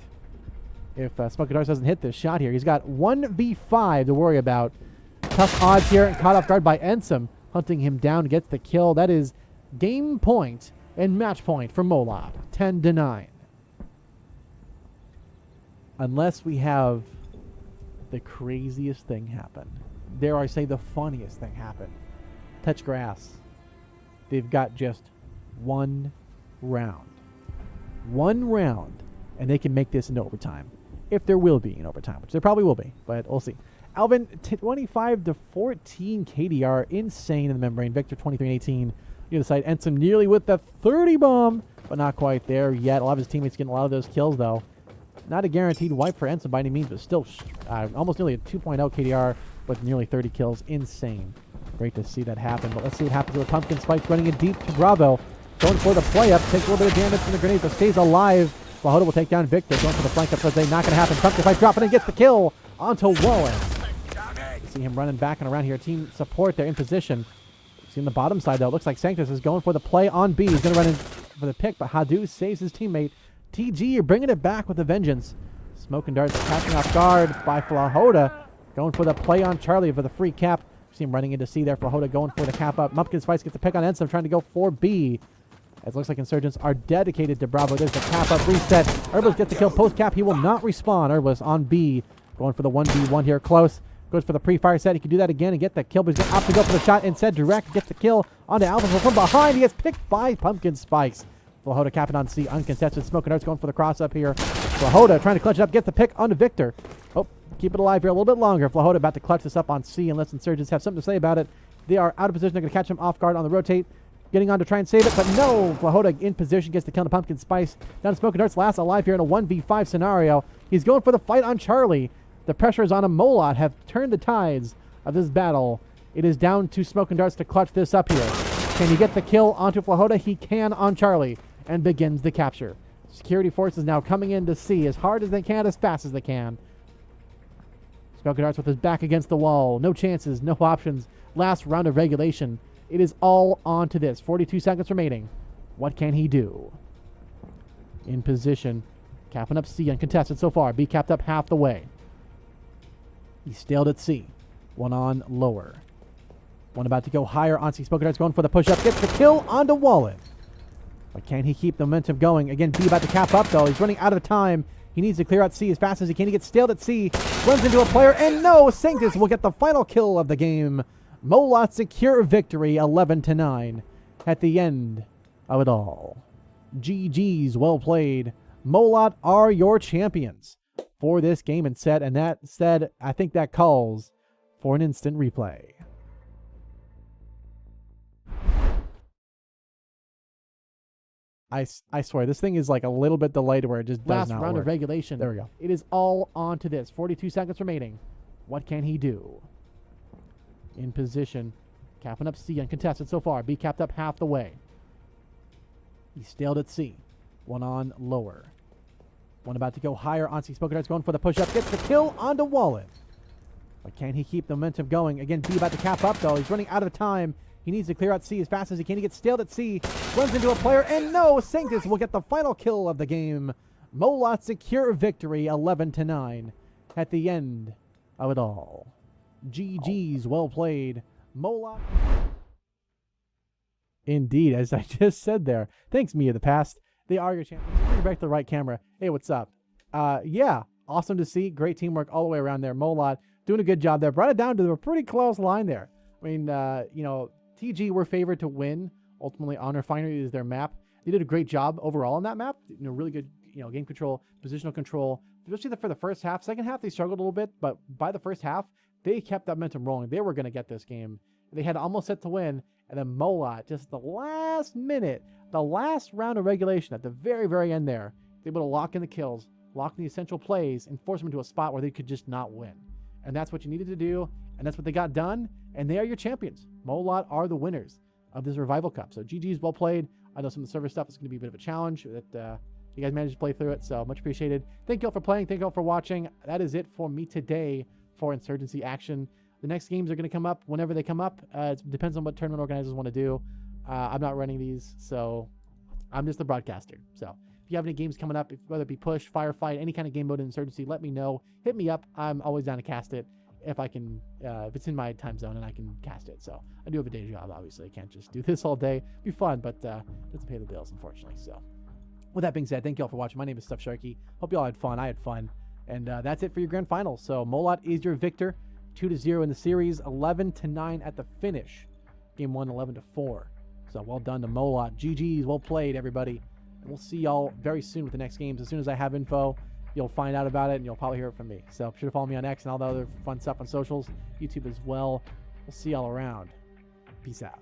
[SPEAKER 1] If Smoke and Darts doesn't hit this shot here. He's got 1v5 to worry about. Tough odds here, and caught off guard by Ensum. Hunting him down, gets the kill. That is game point and match point for Molot. 10-9. Unless we have the craziest thing happen. Dare I say the funniest thing happen. Touch grass. They've got just 1 round. 1 round, and they can make this into overtime. If there will be an overtime, which there probably will be, but we'll see. Alvin, 25-14 KDR, insane in the membrane. Victor, 23-18. The other side, Ensum nearly with the 30 bomb, but not quite there yet. A lot of his teammates getting a lot of those kills, though. Not a guaranteed wipe for Ensum by any means, but still almost nearly a 2.0 KDR with nearly 30 kills. Insane. Great to see that happen, but let's see what happens with Pumpkin Spike running it deep to Bravo. Going for the play up, takes a little bit of damage from the grenade, but stays alive. Flahota will take down Victor, going for the flank up, but they're not going to happen. Pumpkin Spike dropping and gets the kill onto Wallen. You see him running back and around here. Team support, they're in position. See on the bottom side, though, it looks like Sanctus is going for the play on B. He's going to run in for the pick, but Hadou saves his teammate. TG, you're bringing it back with a vengeance. Smoke and Darts catching off guard by Flahota. Going for the play on Charlie for the free cap. See him running into C there. Flahota going for the cap up. Pumpkin Spice gets the pick on Ensum, trying to go for B. As it looks like Insurgents are dedicated to Bravo. There's the cap up reset. Herbalist gets the kill post cap. He will not respawn. Herbalist on B. Going for the 1v1 here close. Goes for the pre-fire set. He can do that again and get the kill, but he's going to opt to go for the shot instead. Direct gets the kill onto Alpha from behind. He gets picked by Pumpkin Spikes. Flahota capping on C, uncontested. Smoke and Darts going for the cross up here. Flahota trying to clutch it up, gets the pick onto Victor. Oh, keep it alive here a little bit longer. Flahota about to clutch this up on C unless Insurgents have something to say about it. They are out of position. They're going to catch him off guard on the rotate. Getting on to try and save it, but no. Flahota in position, gets the kill to Pumpkin Spice. Down to Smoke and Darts, last alive here in a 1v5 scenario. He's going for the fight on Charlie. The pressures on a Molot have turned the tides of this battle. It is down to Smoke and Darts to clutch this up here. Can he get the kill onto Flahota? He can on Charlie, and begins the capture. Security forces now coming in to see as hard as they can, as fast as they can. Smoke and Darts with his back against the wall. No chances, no options. Last round of regulation. It is all on to this. 42 seconds remaining. What can he do? In position. Capping up C, uncontested so far. B capped up half the way. He stalled at C. One on lower. One about to go higher. Onsi Spokenart's going for the push-up. Gets the kill onto Wallen. But can he keep the momentum going? Again, B about to cap up, though. He's running out of time. He needs to clear out C as fast as he can. He gets staled at C. Runs into a player. And no! Sanctus will get the final kill of the game. Molot secure victory 11-9 at the end of it all. GG's, well played. Molot are your champions for this game and set. And that said, I think that calls for an instant replay. I swear, this thing is like a little bit delayed where it just does not work. Last round of regulation. There we go. It is all on to this. 42 seconds remaining. What can he do? In position. Capping up C, uncontested so far. B capped up half the way. He staled at C. One on lower. One about to go higher. Onsi Spokenart's going for the push-up. Gets the kill onto Wallen. But can he keep the momentum going? Again, B about to cap up, though. He's running out of time. He needs to clear out C as fast as he can. He gets staled at C. Runs into a player. And no! Sanctus will get the final kill of the game. Molot secure victory 11-9 at the end of it all. GG's, well played. Molot. Indeed, as I just said there. Thanks, me of the past. They are your champions. Bring back the right camera. Hey, what's up? Yeah, awesome to see. Great teamwork all the way around there. Molot doing a good job there. Brought it down to a pretty close line there. I mean, you know, TG were favored to win. Ultimately, Honor Finery is their map. They did a great job overall on that map. You know, really good, you know, game control, positional control, especially for the first half. Second half, they struggled a little bit, but by the first half, they kept that momentum rolling. They were going to get this game. They had almost set to win, and then Molot, just the last minute, the last round of regulation at the very, very end there, they were able to lock in the kills, lock in the essential plays, and force them into a spot where they could just not win. And that's what you needed to do, and that's what they got done, and they are your champions. Molot are the winners of this Revival Cup. So GG's, well played. I know some of the server stuff is going to be a bit of a challenge, that you guys managed to play through it, so much appreciated. Thank you all for playing. Thank you all for watching. That is it for me today for Insurgency action. The next games are going to come up whenever they come up. It depends on what tournament organizers want to do. I'm not running these, so I'm just the broadcaster. So if you have any games coming up, whether it be push, firefight, any kind of game mode in Insurgency, let me know. Hit me up. I'm always down to cast it if I can, if it's in my time zone and I can cast it. So I do have a day job, obviously. I can't just do this all day. It'd be fun, but doesn't pay the bills, unfortunately. So with that being said, thank you all for watching. My name is Stuff Sharky. Hope you all had fun. I had fun. And that's it for your grand final. So Molot is your victor. 2-0 in the series, 11-9 at the finish. Game 1, 11-4. So well done to Molot. GG's, well played, everybody. And we'll see y'all very soon with the next games. As soon as I have info, you'll find out about it, and you'll probably hear it from me. So be sure to follow me on X and all the other fun stuff on socials, YouTube as well. We'll see y'all around. Peace out.